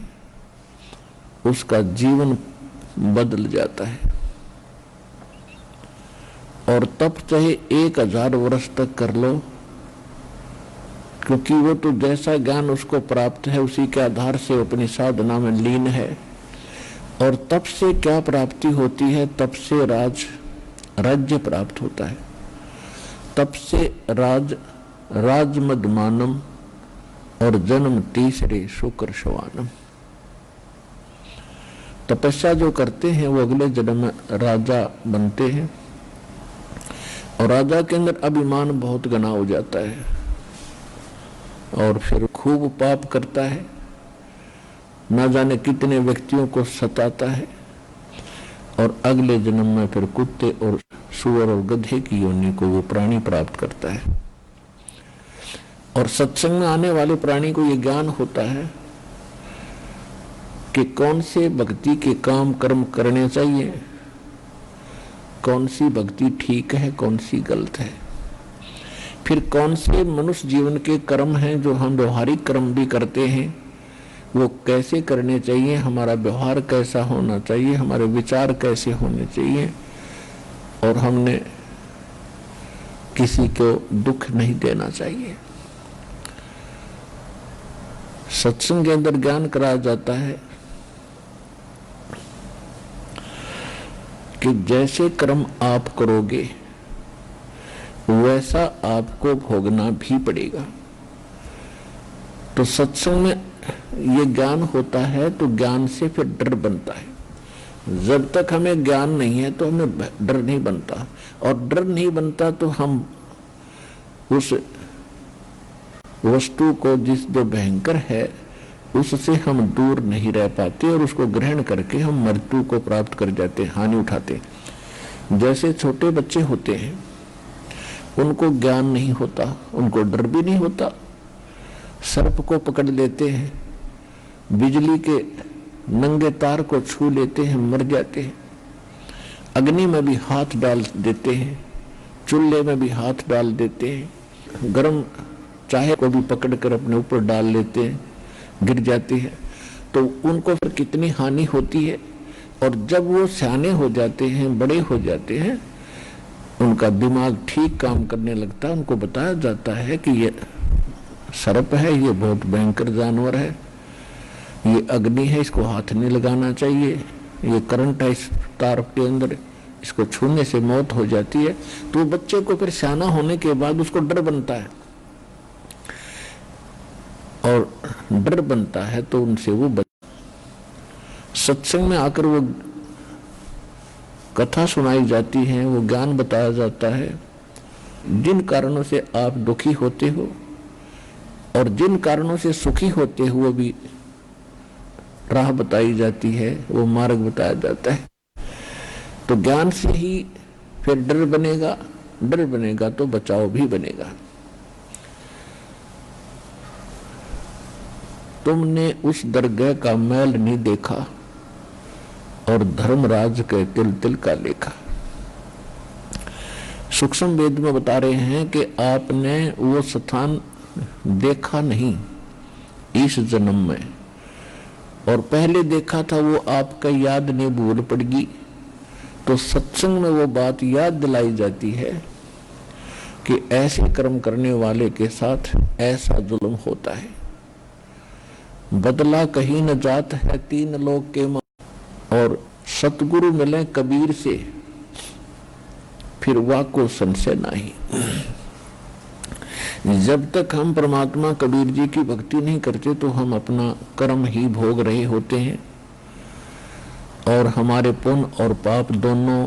उसका जीवन बदल जाता है। और तप चाहे 1000 वर्ष तक कर लो, क्योंकि वो तो जैसा ज्ञान उसको प्राप्त है उसी के आधार से अपनी साधना में लीन है। और तप से क्या प्राप्ति होती है? तप से राज्य प्राप्त होता है। तप से राज मदमानम और जन्म तीसरे शुक्र शवानम। तपस्या जो करते हैं वो अगले जन्म में राजा बनते हैं, और राजा के अंदर अभिमान बहुत घना हो जाता है और फिर खूब पाप करता है, ना जाने कितने व्यक्तियों को सताता है, और अगले जन्म में फिर कुत्ते और सूअर और गधे की योनि को वो प्राणी प्राप्त करता है। और सत्संग में आने वाले प्राणी को ये ज्ञान होता है कि कौन से भक्ति के काम कर्म करने चाहिए, कौन सी भक्ति ठीक है, कौन सी गलत है, फिर कौन से मनुष्य जीवन के कर्म हैं जो हम व्यवहारिक कर्म भी करते हैं वो कैसे करने चाहिए, हमारा व्यवहार कैसा होना चाहिए, हमारे विचार कैसे होने चाहिए, और हमने किसी को दुख नहीं देना चाहिए। सत्संग के अंदर ज्ञान कराया जाता है कि जैसे कर्म आप करोगे वैसा आपको भोगना भी पड़ेगा। तो सत्संग में ये ज्ञान होता है तो ज्ञान से फिर डर बनता है। जब तक हमें ज्ञान नहीं है तो हमें डर नहीं बनता, और डर नहीं बनता तो हम उस वस्तु को जिस जो भयंकर है उससे हम दूर नहीं रह पाते, और उसको ग्रहण करके हम मृत्यु को प्राप्त कर जाते, हानि उठाते। जैसे छोटे बच्चे होते हैं उनको ज्ञान नहीं होता, उनको डर भी नहीं होता, सर्प को पकड़ लेते हैं, बिजली के नंगे तार को छू लेते हैं, मर जाते हैं, अग्नि में भी हाथ डाल देते हैं, चूल्हे में भी हाथ डाल देते हैं, गर्म चाहे को भी पकड़ कर अपने ऊपर डाल लेते हैं, गिर जाती है। तो उनको फिर कितनी हानि होती है। और जब वो सियाने हो जाते हैं, बड़े हो जाते हैं, उनका दिमाग ठीक काम करने लगता है, उनको बताया जाता है कि ये सर्प है, ये बहुत भयंकर जानवर है, ये अग्नि है, इसको हाथ नहीं लगाना चाहिए, ये करंट है इस तार के अंदर, इसको छूने से मौत हो जाती है। तो बच्चे को फिर सियाना होने के बाद उसको डर बनता है, और डर बनता है तो उनसे वो सत्संग में आकर वो कथा सुनाई जाती है, वो ज्ञान बताया जाता है। जिन कारणों से आप दुखी होते हो और जिन कारणों से सुखी होते हो वो भी राह बताई जाती है, वो मार्ग बताया जाता है। तो ज्ञान से ही फिर डर बनेगा, डर बनेगा तो बचाव भी बनेगा। तुमने उस दरगाह का मैल नहीं देखा और धर्मराज के तिल तिल का लेखा। सूक्ष्म वेद में बता रहे हैं कि आपने वो स्थान देखा नहीं इस जन्म में, और पहले देखा था वो आपका याद नहीं भूल पड़गी। तो सत्संग में वो बात याद दिलाई जाती है कि ऐसे कर्म करने वाले के साथ ऐसा जुल्म होता है, बदला कहीं न जात है तीन लोग के मां। और सतगुरु मिले कबीर से फिर वाको संशय नहीं। जब तक हम परमात्मा कबीर जी की भक्ति नहीं करते तो हम अपना कर्म ही भोग रहे होते हैं, और हमारे पुण्य और पाप दोनों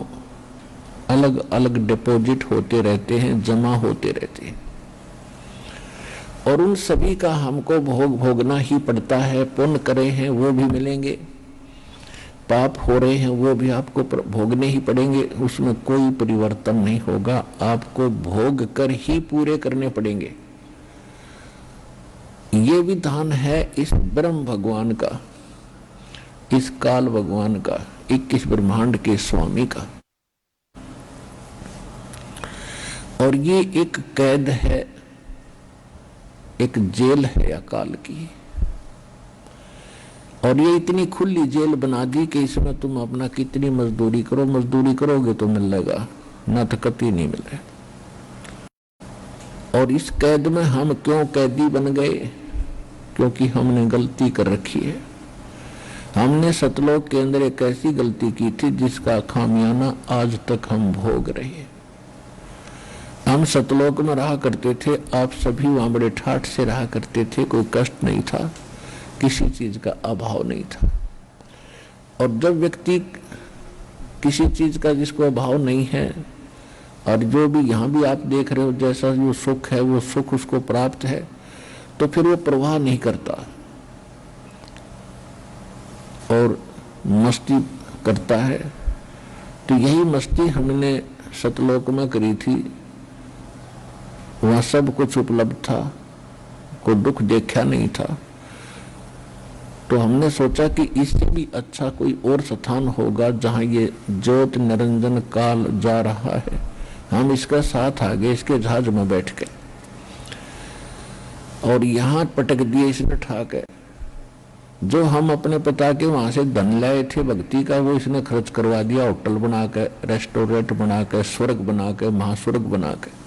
अलग अलग डिपॉजिट होते रहते हैं, जमा होते रहते हैं, और उन सभी का हमको भोग भोगना ही पड़ता है। पुण्य करे हैं वो भी मिलेंगे, पाप हो रहे हैं वो भी आपको भोगने ही पड़ेंगे, उसमें कोई परिवर्तन नहीं होगा, आपको भोग कर ही पूरे करने पड़ेंगे। ये विधान है इस ब्रह्म भगवान का, इस काल भगवान का, 21 ब्रह्मांड के स्वामी का। और ये एक कैद है, एक जेल है अकाल की, और ये इतनी खुली जेल बना दी कि इसमें तुम अपना कितनी मजदूरी करो, मजदूरी करोगे तो मिलेगा, ना तो कतई नहीं मिले। और इस कैद में हम क्यों कैदी बन गए? क्योंकि हमने गलती कर रखी है। हमने सतलोक के अंदर एक ऐसी गलती की थी जिसका खामियाना आज तक हम भोग रहे हैं। हम सतलोक में रहा करते थे, आप सभी वहां बड़े ठाठ से रहा करते थे, कोई कष्ट नहीं था, किसी चीज का अभाव नहीं था। और जब व्यक्ति किसी चीज का जिसको अभाव नहीं है, और जो भी यहाँ भी आप देख रहे हो जैसा जो सुख है वो सुख उसको प्राप्त है, तो फिर वो प्रवाह नहीं करता और मस्ती करता है। तो यही मस्ती हमने सतलोक में करी थी, वहां सब कुछ उपलब्ध था, कोई दुख देखा नहीं था। तो हमने सोचा कि इससे भी अच्छा कोई और स्थान होगा जहां ये ज्योत निरंजन काल जा रहा है, हम इसका साथ आ गए, इसके जहाज में बैठ गए और यहां पटक दिए इसने ठाके। जो हम अपने पिता के वहां से धन लाए थे भक्ति का, वो इसने खर्च करवा दिया, होटल बना के, रेस्टोरेंट बना के, स्वर्ग बना के, महास्वर्ग बना के।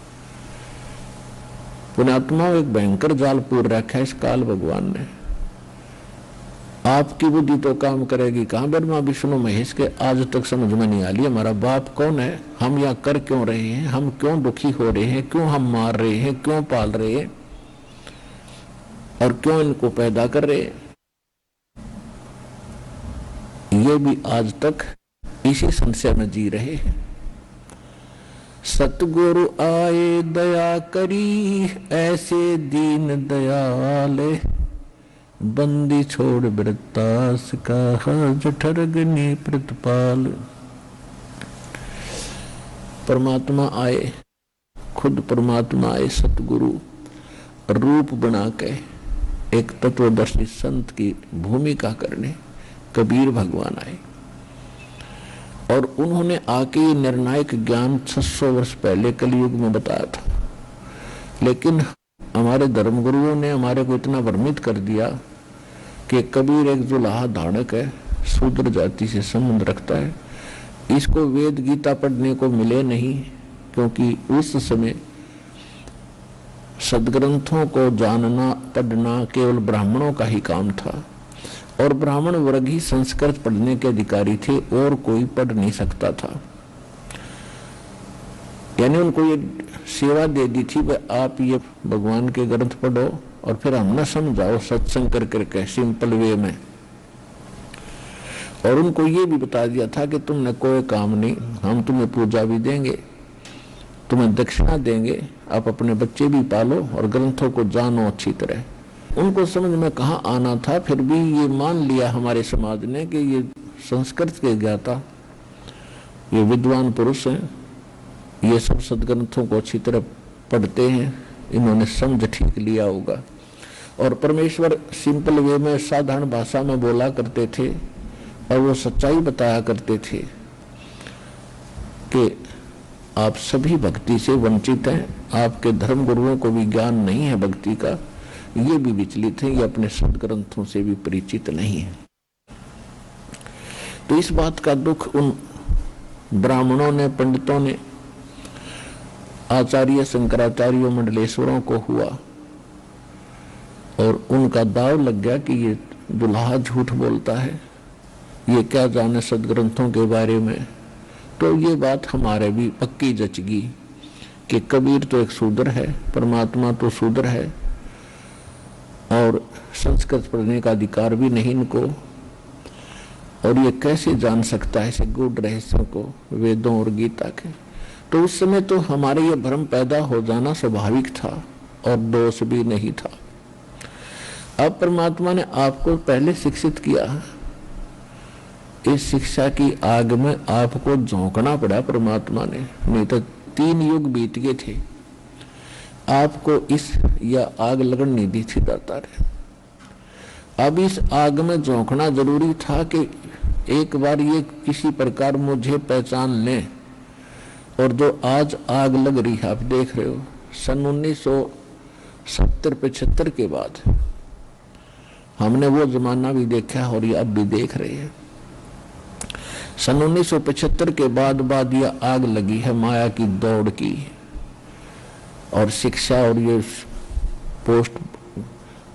पुण्यात्मा एक भयंकर जाल पूर रखा है इस काल भगवान ने। आपकी बुद्धि तो काम करेगी कहां, ब्रह्मा विष्णु महेश के आज तक समझ में नहीं आ रही हमारा बाप कौन है, हम यहाँ कर क्यों रहे हैं, हम क्यों दुखी हो रहे हैं, क्यों हम मार रहे हैं, क्यों पाल रहे हैं और क्यों इनको पैदा कर रहे हैं। ये भी आज तक इसी संशय में जी रहे हैं। सतगुरु आए दया करी, ऐसे दीन दयाले, बंदी छोड़ वृत्तास का जठरगनी प्रतिपाल। परमात्मा आए, खुद परमात्मा आए सतगुरु रूप बना के एक तत्वदर्शी संत की भूमिका करने कबीर भगवान आए और उन्होंने आके ये निर्णायक ज्ञान 600 वर्ष पहले कलयुग में बताया था। लेकिन हमारे धर्मगुरुओं ने हमारे को इतना भ्रमित कर दिया कि कबीर एक जुलाहा धाड़क है, शूद्र जाति से संबंध रखता है, इसको वेद गीता पढ़ने को मिले नहीं, क्योंकि उस समय सदग्रंथों को जानना पढ़ना केवल ब्राह्मणों का ही काम था और ब्राह्मण वर्ग ही संस्कृत पढ़ने के अधिकारी थे और कोई पढ़ नहीं सकता था। यानी उनको ये सेवा दे दी थी कि आप ये भगवान के ग्रंथ पढ़ो और फिर हम न समझाओ सत्संग कर करके सिंपल वे में। और उनको ये भी बता दिया था कि तुमने कोई काम नहीं, हम तुम्हें पूजा भी देंगे, तुम्हें दक्षिणा देंगे, आप अपने बच्चे भी पालो और ग्रंथों को जानो अच्छी तरह। उनको समझ में कहाँ आना था, फिर भी ये मान लिया हमारे समाज ने कि ये संस्कृत के ज्ञाता, ये विद्वान पुरुष हैं, ये सब सदग्रंथों को अच्छी तरह पढ़ते हैं, इन्होंने समझ ठीक लिया होगा। और परमेश्वर सिंपल वे में साधारण भाषा में बोला करते थे और वो सच्चाई बताया करते थे कि आप सभी भक्ति से वंचित हैं, आपके धर्म गुरुओं को भी ज्ञान नहीं है भक्ति का, ये भी विचलित हैं, ये अपने सदग्रंथों से भी परिचित नहीं है। तो इस बात का दुख उन ब्राह्मणों ने, पंडितों ने, आचार्य शंकराचार्यों मंडलेश्वरों को हुआ और उनका दाव लग गया कि ये दुल्हा झूठ बोलता है, ये क्या जाने सदग्रंथों के बारे में। तो ये बात हमारे भी पक्की जच गई कि कबीर तो एक शूद्र है, परमात्मा तो शूद्र है और संस्कृत पढ़ने का अधिकार भी नहीं इनको, और ये कैसे जान सकता है ऐसे गूढ़ रहस्यों को वेदों और गीता के। तो उस समय तो हमारे ये भ्रम पैदा हो जाना स्वाभाविक था और दोष भी नहीं था। अब परमात्मा ने आपको पहले शिक्षित किया, इस शिक्षा की आग में आपको झोंकना पड़ा परमात्मा ने, नहीं तो 3 युग बीत गए थे, आपको इस या आग लगन नहीं दी थी दाता रे। अब इस आग में झोंकना जरूरी था कि एक बार ये किसी प्रकार मुझे पहचान लें। और जो आज आग लग रही है, आप देख रहे हो, सन 1970-75 के बाद हमने वो जमाना भी देखा और ये अब भी देख रहे हैं। सन 1975 के बाद ये आग लगी है माया की दौड़ की और शिक्षा और ये पोस्ट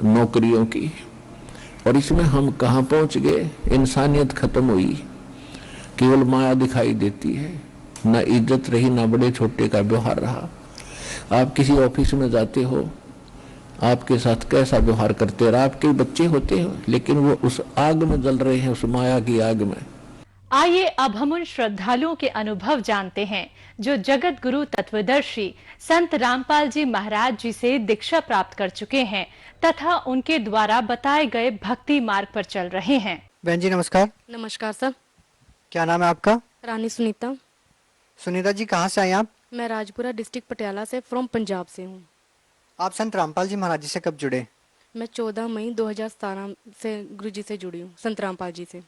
नौकरियों की, और इसमें हम कहाँ पहुंच गए। इंसानियत खत्म हुई, केवल माया दिखाई देती है, न इज्जत रही, न बड़े छोटे का व्यवहार रहा। आप किसी ऑफिस में जाते हो, आपके साथ कैसा व्यवहार करते हैं, आपके बच्चे होते हैं लेकिन वो उस आग में जल रहे हैं, उस माया की आग में। आइए अब हम उन श्रद्धालुओं के अनुभव जानते हैं जो जगत गुरु तत्वदर्शी संत रामपाल जी महाराज जी से दीक्षा प्राप्त कर चुके हैं तथा उनके द्वारा बताए गए भक्ति मार्ग पर चल रहे हैं। बहन जी नमस्कार। नमस्कार सर। क्या नाम है आपका? रानी सुनीता। सुनीता जी कहाँ से आई आप? मैं राजपुरा डिस्ट्रिक्ट पटियाला से फ्रॉम पंजाब से हूँ। आप संत रामपाल जी महाराज जी से कब जुड़े? मैं 14 मई 2017 से गुरु जी से जुड़ी हूँ, संत रामपाल जी से।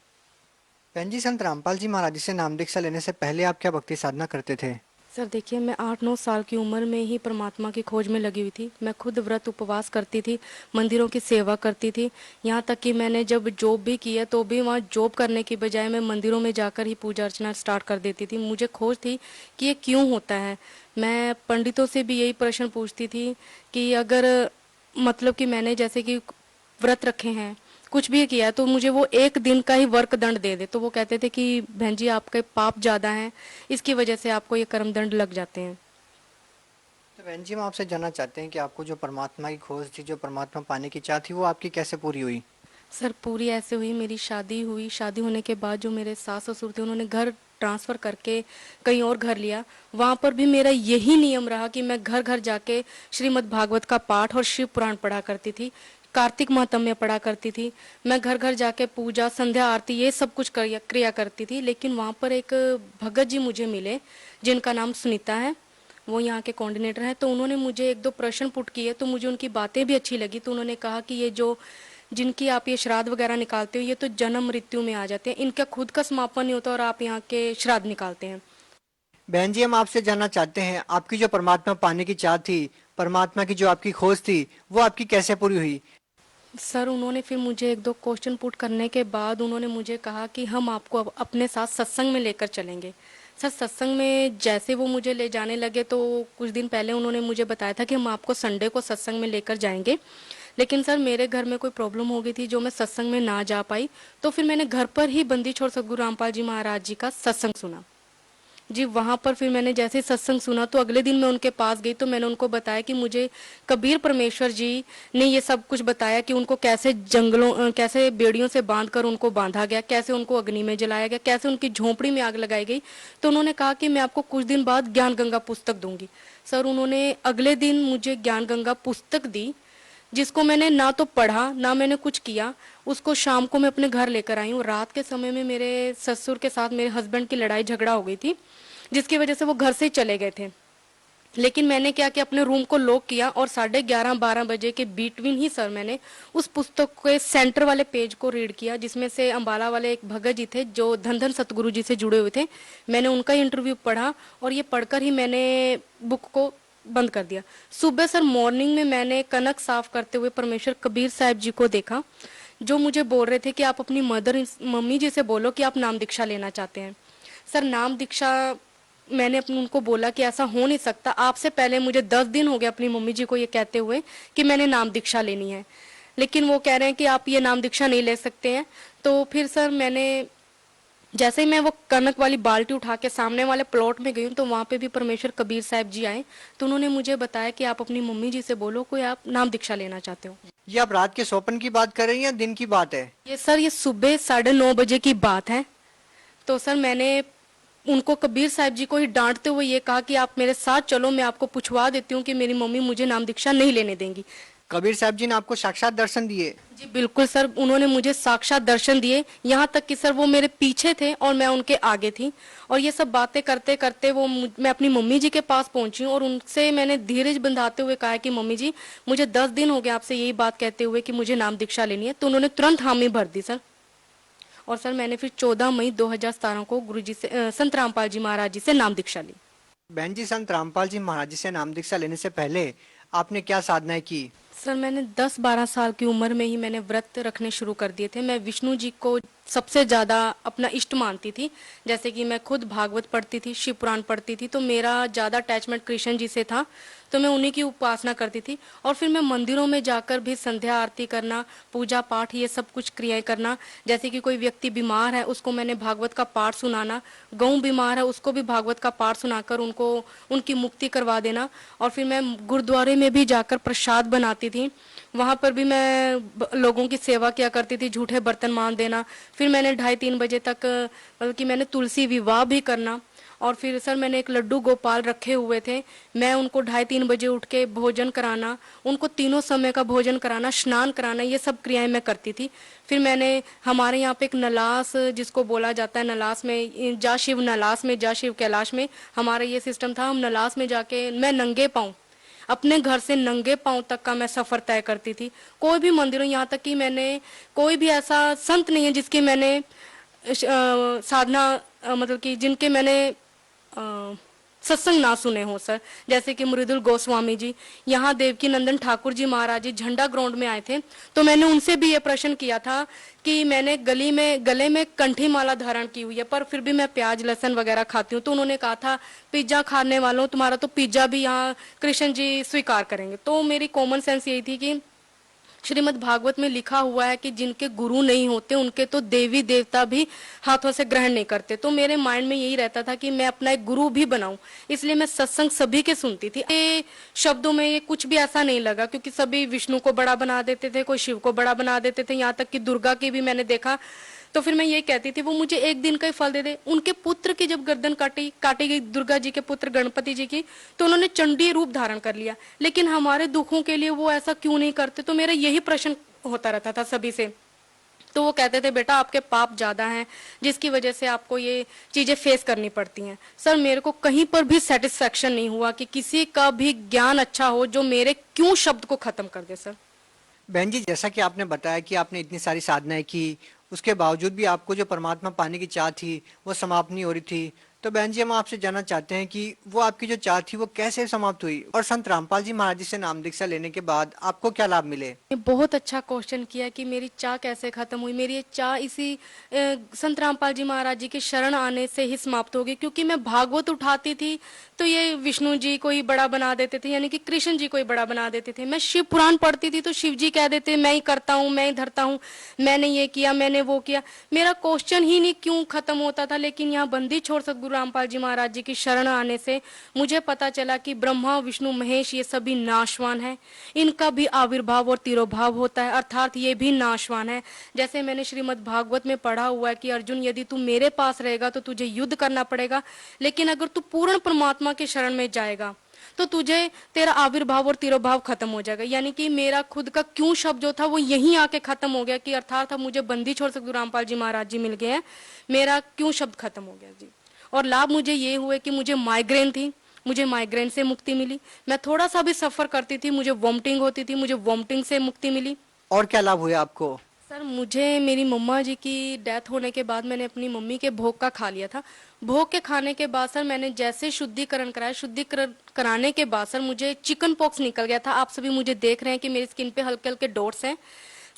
बहन जी संत रामपाल जी महाराज जी से नाम दीक्षा लेने से पहले आप क्या भक्ति साधना करते थे? सर देखिए, मैं 8-9 साल की उम्र में ही परमात्मा की खोज में लगी हुई थी। मैं खुद व्रत उपवास करती थी, मंदिरों की सेवा करती थी। यहाँ तक कि मैंने जब जॉब भी की है तो भी वहाँ जॉब करने की बजाय मैं मंदिरों में जाकर ही पूजा अर्चना स्टार्ट कर देती थी। मुझे खोज थी कि ये क्यों होता है। मैं पंडितों से भी यही प्रश्न पूछती थी कि अगर मतलब कि मैंने जैसे कि व्रत रखे हैं, कुछ भी किया तो मुझे वो एक दिन का ही वर्क दंड दे दे, तो वो कहते थे कि बहन जी आपके पाप ज्यादा हैं, इसकी वजह से आपको ये कर्म दंड लग जाते हैं। तो बहन जी हम आपसे जानना चाहते हैं कि आपको जो परमात्मा की खोज थी, जो परमात्मा पाने की चाह थी, वो आपकी कैसे पूरी हुई? सर पूरी ऐसे हुई, मेरी शादी हुई। शादी होने के बाद जो मेरे सास ससुर थे उन्होंने घर ट्रांसफ़र करके कहीं और घर लिया। वहाँ पर भी मेरा यही नियम रहा कि मैं घर घर जाके श्रीमद् भागवत का पाठ और शिव पुराण पढ़ा करती थी, कार्तिक महात्म्य पढ़ा करती थी। मैं घर घर जाके पूजा संध्या आरती ये सब कुछ क्रिया करती थी। लेकिन वहाँ पर एक भगत जी मुझे मिले जिनका नाम सुनीता है, वो यहाँ के कोऑर्डिनेटर हैं। तो उन्होंने मुझे 1-2 प्रश्न पुट किए तो मुझे उनकी बातें भी अच्छी लगी। तो उन्होंने कहा कि ये जो जिनकी आप ये श्राद्ध वगैरह निकालते हो ये तो जन्म मृत्यु में आ जाते हैं, इनका खुद का समापन नहीं होता और आप यहाँ के श्राद्ध निकालते हैं। बहन जी हम आपसे जानना चाहते हैं आपकी जो परमात्मा पाने की चाह थी, परमात्मा की जो आपकी खोज थी, वो आपकी कैसे पूरी हुई? सर उन्होंने फिर मुझे 1-2 क्वेश्चन पुट करने के बाद उन्होंने मुझे कहा कि हम आपको अपने साथ सत्संग में लेकर चलेंगे। सर सत्संग में जैसे वो मुझे ले जाने लगे तो कुछ दिन पहले उन्होंने मुझे बताया था कि हम आपको संडे को सत्संग में लेकर जाएंगे। लेकिन सर मेरे घर में कोई प्रॉब्लम हो गई थी जो मैं सत्संग में ना जा पाई, तो फिर मैंने घर पर ही बंदी छोड़ सतगुरु रामपाल जी महाराज जी का सत्संग सुना जी। वहाँ पर फिर मैंने जैसे सत्संग सुना तो अगले दिन मैं उनके पास गई तो मैंने उनको बताया कि मुझे कबीर परमेश्वर जी ने ये सब कुछ बताया कि उनको कैसे जंगलों कैसे बेड़ियों से बांधकर उनको बांधा गया, कैसे उनको अग्नि में जलाया गया, कैसे उनकी झोंपड़ी में आग लगाई गई। तो उन्होंने कहा कि मैं आपको कुछ दिन बाद ज्ञान गंगा पुस्तक दूंगी। सर उन्होंने अगले दिन मुझे ज्ञान गंगा पुस्तक दी, जिसको मैंने ना तो पढ़ा ना मैंने कुछ किया। उसको शाम को मैं अपने घर लेकर आई हूँ। रात के समय में मेरे ससुर के साथ मेरे हस्बैंड की लड़ाई झगड़ा हो गई थी, जिसकी वजह से वो घर से ही चले गए थे। लेकिन मैंने क्या किया, अपने रूम को लॉक किया और 11:30-12 बजे के बिटवीन ही सर मैंने उस पुस्तक के सेंटर वाले पेज को रीड किया, जिसमें से अंबाला वाले एक भगत जी थे जो धन धन सतगुरु जी से जुड़े हुए थे। मैंने उनका इंटरव्यू पढ़ा और ये पढ़कर ही मैंने बुक को बंद कर दिया। सुबह सर मॉर्निंग में मैंने कनक साफ करते हुए परमेश्वर कबीर साहब जी को देखा, जो मुझे बोल रहे थे कि आप अपनी मम्मी जी से बोलो कि आप नाम दीक्षा लेना चाहते हैं। सर नाम दीक्षा मैंने उनको बोला कि ऐसा हो नहीं सकता, आपसे पहले मुझे 10 दिन हो गए अपनी मम्मी जी को ये कहते हुए कि मैंने नाम दीक्षा लेनी है, लेकिन वो कह रहे हैं कि आप ये नाम दीक्षा नहीं ले सकते हैं। तो फिर सर मैंने जैसे ही मैं वो कनक वाली बाल्टी उठा के सामने वाले प्लॉट में गई हूँ तो वहाँ पे भी परमेश्वर कबीर साहब जी आए। तो उन्होंने मुझे बताया कि आप अपनी मम्मी जी से बोलो कोई आप नाम दीक्षा लेना चाहते हो। ये आप रात के सोपन की बात कर रही हैं या दिन की बात है? ये सर ये सुबह 9:30 बजे की बात है। तो सर मैंने उनको कबीर साहब जी को ही डांटते हुए ये कहा कि आप मेरे साथ चलो, मैं आपको पूछवा देती हूँ कि मेरी मम्मी मुझे नाम दीक्षा नहीं लेने देंगी। कबीर साहब जी ने आपको साक्षात दर्शन दिए? जी बिल्कुल सर, उन्होंने मुझे साक्षात दर्शन दिए। यहाँ तक कि सर वो मेरे पीछे थे और मैं उनके आगे थी। और ये सब बातें करते करते मैं अपनी मम्मी जी के पास पहुंची और उनसे मैंने धीरज बंधाते हुए कहा कि मम्मी जी मुझे 10 दिन हो गए आपसे यही बात कहते हुए कि मुझे नाम दीक्षा लेनी है। तो उन्होंने तुरंत हामी भर दी सर। और सर मैंने फिर 14 मई 2017 को गुरु जी से संत रामपाल जी महाराज जी से नाम दीक्षा ली। बहन जी संत रामपाल जी महाराज जी से नाम दीक्षा लेने से पहले आपने क्या साधनाएं की? सर मैंने 10-12 साल की उम्र में ही मैंने व्रत रखने शुरू कर दिए थे। मैं विष्णु जी को सबसे ज़्यादा अपना इष्ट मानती थी। जैसे कि मैं खुद भागवत पढ़ती थी, शिव पुराण पढ़ती थी, तो मेरा ज़्यादा अटैचमेंट कृष्ण जी से था। तो मैं उन्हीं की उपासना करती थी। और फिर मैं मंदिरों में जाकर भी संध्या आरती करना, पूजा पाठ, ये सब कुछ क्रियाएं करना। जैसे कि कोई व्यक्ति बीमार है उसको मैंने भागवत का पाठ सुनाना, गऊ बीमार है उसको भी भागवत का पाठ सुनाकर उनको उनकी मुक्ति करवा देना। और फिर मैं गुरुद्वारे में भी जाकर प्रसाद बनाती थी, वहां पर भी मैं लोगों की सेवा किया करती थी, झूठे बर्तन मान देना। फिर मैंने 2:30-3 बजे तक मतलब कि मैंने तुलसी विवाह भी करना। और फिर सर मैंने एक लड्डू गोपाल रखे हुए थे, मैं उनको 2:30-3 बजे उठ के भोजन कराना, उनको तीनों समय का भोजन कराना, स्नान कराना, ये सब क्रियाएं मैं करती थी। फिर मैंने हमारे यहाँ पे एक नलास जिसको बोला जाता है, नलास में जा शिव कैलाश में हमारा ये सिस्टम था। हम नलास में जाके मैं नंगे पाँव अपने घर से नंगे पांव तक का मैं सफर तय करती थी। कोई भी मंदिरों, यहाँ तक कि मैंने कोई भी ऐसा संत नहीं है जिसकी मैंने साधना मतलब कि जिनके मैंने सत्संग ना सुने हो सर। जैसे कि मृदुल गोस्वामी जी, यहाँ देवकी नंदन ठाकुर जी महाराज जी झंडा ग्राउंड में आए थे, तो मैंने उनसे भी ये प्रश्न किया था कि मैंने गले में कंठी माला धारण की हुई है पर फिर भी मैं प्याज लहसुन वगैरह खाती हूँ। तो उन्होंने कहा था पिज्जा खाने वालों तुम्हारा तो पिज्जा भी यहाँ कृष्ण जी स्वीकार करेंगे। तो मेरी कॉमन सेंस यही थी कि श्रीमद् भागवत में लिखा हुआ है कि जिनके गुरु नहीं होते उनके तो देवी देवता भी हाथों से ग्रहण नहीं करते। तो मेरे माइंड में यही रहता था कि मैं अपना एक गुरु भी बनाऊं, इसलिए मैं सत्संग सभी के सुनती थी। ये शब्दों में ये कुछ भी ऐसा नहीं लगा, क्योंकि सभी विष्णु को बड़ा बना देते थे, कोई शिव को बड़ा बना देते थे, यहाँ तक कि दुर्गा की भी मैंने देखा। तो फिर मैं ये कहती थी वो मुझे एक दिन का ही फल दे दे। उनके पुत्र की जब गर्दन काटी गई, दुर्गा जी के पुत्र गणपति जी की, तो उन्होंने चंडी रूप धारण कर लिया, लेकिन हमारे दुखों के लिए वो ऐसा क्यों नहीं करते। तो मेरा यही प्रश्न होता रहता था सभी से। तो वो कहते थे बेटा आपके पाप ज्यादा हैं जिसकी वजह से आपको ये चीजें फेस करनी पड़ती हैं। सर मेरे को कहीं पर भी सेटिस्फेक्शन नहीं हुआ कि किसी का भी ज्ञान अच्छा हो जो मेरे क्यों शब्द को खत्म कर दे। सर बहन जी, जैसा कि आपने बताया कि आपने इतनी सारी साधनाएं की, उसके बावजूद भी आपको जो परमात्मा पाने की चाह थी वो समाप्त नहीं हो रही थी। तो बहन जी, हम आपसे जानना चाहते हैं कि वो आपकी जो चाह थी वो कैसे समाप्त हुई, और संत रामपाल जी महाराज जी से नाम दीक्षा लेने के बाद आपको क्या लाभ मिले? बहुत अच्छा क्वेश्चन किया कि मेरी चाह कैसे खत्म हुई। मेरी ये चाह इसी संत रामपाल जी महाराज जी की शरण आने से ही समाप्त हो गई, क्योंकि मैं भागवत उठाती थी तो ये विष्णु जी को ही बड़ा बना देते थे, यानी कि कृष्ण जी को ही बड़ा बना देते थे। मैं शिव पुराण पढ़ती थी तो शिव जी कह देते मैं ही करता हूँ, मैं ही धरता हूँ, मैंने ये किया, मैंने वो किया। मेरा क्वेश्चन ही नहीं क्यों खत्म होता था। लेकिन यहाँ बंदी छोड़ सतगुरु रामपाल जी महाराज जी की शरण आने से मुझे पता चला कि ब्रह्मा विष्णु महेश ये सभी नाशवान है, इनका भी आविर्भाव और तिरोभाव होता है, अर्थात ये भी नाशवान है। जैसे मैंने श्रीमद् भागवत में पढ़ा हुआ है कि अर्जुन यदि तू मेरे पास रहेगा तो तुझे युद्ध करना पड़ेगा, लेकिन अगर तू पूर्ण परमात्मा के शरण में जाएगा तो तुझे तेरा आविर्भाव और तिरोभाव खत्म हो जाएगा। यानी कि मेरा खुद का क्यों शब्द जो था वो यहीं आके खत्म हो गया कि अर्थात अब मुझे बंदी छोड़ सतगुरु रामपाल जी महाराज जी मिल गए हैं, मेरा क्यों शब्द खत्म हो गया जी। और लाभ मुझे ये हुए कि मुझे माइग्रेन थी, मुझे माइग्रेन से मुक्ति मिली। मैं थोड़ा सा भी सफर करती थी मुझे वॉमिटिंग होती थी, मुझे वॉमिटिंग से मुक्ति मिली। और क्या लाभ हुए आपको? सर मुझे मेरी मम्मा जी की डेथ होने के बाद मैंने अपनी मम्मी के भोग का खा लिया था। भोग के खाने के बाद सर मैंने जैसे शुद्धिकरण कराया, शुद्धिकरण कराने के बाद सर मुझे चिकन पॉक्स निकल गया था। आप सभी मुझे देख रहे हैं कि मेरी स्किन पे हल्के हल्के डॉट्स हैं।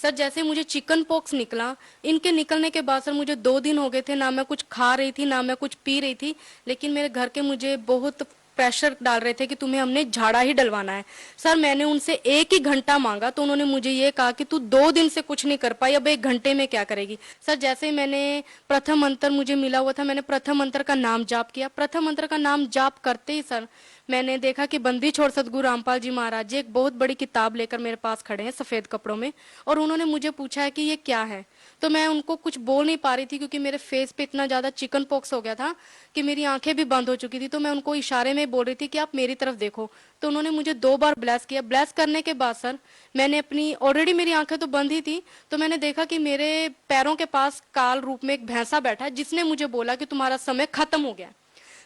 सर जैसे मुझे चिकन पॉक्स निकला, इनके निकलने के बाद सर मुझे 2 दिन हो गए थे, ना मैं कुछ खा रही थी ना मैं कुछ पी रही थी। लेकिन मेरे घर के मुझे बहुत प्रेशर डाल रहे थे कि तुम्हें हमने झाड़ा ही डलवाना है। सर मैंने उनसे 1 ही घंटा मांगा तो उन्होंने मुझे ये कहा कि तू 2 दिन से कुछ नहीं कर पाई, अब 1 घंटे में क्या करेगी। सर जैसे मैंने प्रथम मंत्र मुझे मिला हुआ था, मैंने प्रथम मंत्र का नाम जाप किया। प्रथम मंत्र का नाम जाप करते ही सर मैंने देखा कि बंदी छोड़ सतगुरु रामपाल जी महाराज जी एक बहुत बड़ी किताब लेकर मेरे पास खड़े हैं सफेद कपड़ों में, और उन्होंने मुझे पूछा है कि ये क्या है। तो मैं उनको कुछ बोल नहीं पा रही थी क्योंकि मेरे फेस पे इतना ज्यादा चिकन पॉक्स हो गया था कि मेरी आंखें भी बंद हो चुकी थी। तो मैं उनको इशारे में बोल रही थी कि आप मेरी तरफ देखो। तो उन्होंने मुझे 2 बार ब्लेस किया। ब्लेस करने के बाद सर मैंने अपनी, ऑलरेडी मेरी आंखें तो बंद ही थी, तो मैंने देखा कि मेरे पैरों के पास काल रूप में एक भैंसा बैठा है जिसने मुझे बोला कि तुम्हारा समय खत्म हो गया।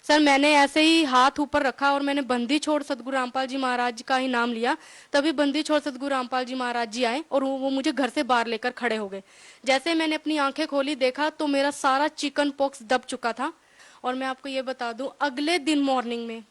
सर मैंने ऐसे ही हाथ ऊपर रखा और मैंने बंदी छोड़ सतगुरु रामपाल जी महाराज का ही नाम लिया। तभी बंदी छोड़ सतगुरु रामपाल जी महाराज जी आए और वो मुझे घर से बाहर लेकर खड़े हो गए। जैसे मैंने अपनी आंखें खोली देखा तो मेरा सारा चिकन पॉक्स दब चुका था। और मैं आपको ये बता दूं, अगले दिन मॉर्निंग में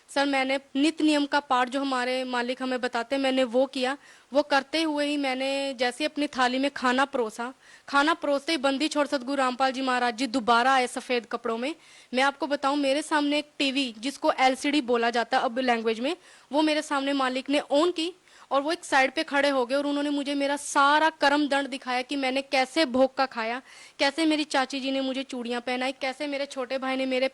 सर मैंने नित्य नियम का पाठ जो हमारे मालिक हमें बताते हैं मैंने वो किया। वो करते हुए ही मैंने जैसे अपनी थाली में खाना परोसा, खाना परोसते ही बंदी छोड़ सदगुरु रामपाल जी महाराज जी दोबारा आए सफेद कपड़ों में। मैं आपको बताऊं मेरे सामने एक टीवी जिसको एलसीडी बोला जाता है अब लैंग्वेज में, वो मेरे सामने मालिक ने ऑन की और वो एक साइड पे खड़े हो गए और उन्होंने मुझे मेरा सारा कर्म दंड दिखाया कि मैंने कैसे भोग का खाया, कैसे मेरी चाची जी ने मुझे चूड़ियां पहनाई, कैसे मेरे छोटे भाई ने मेरे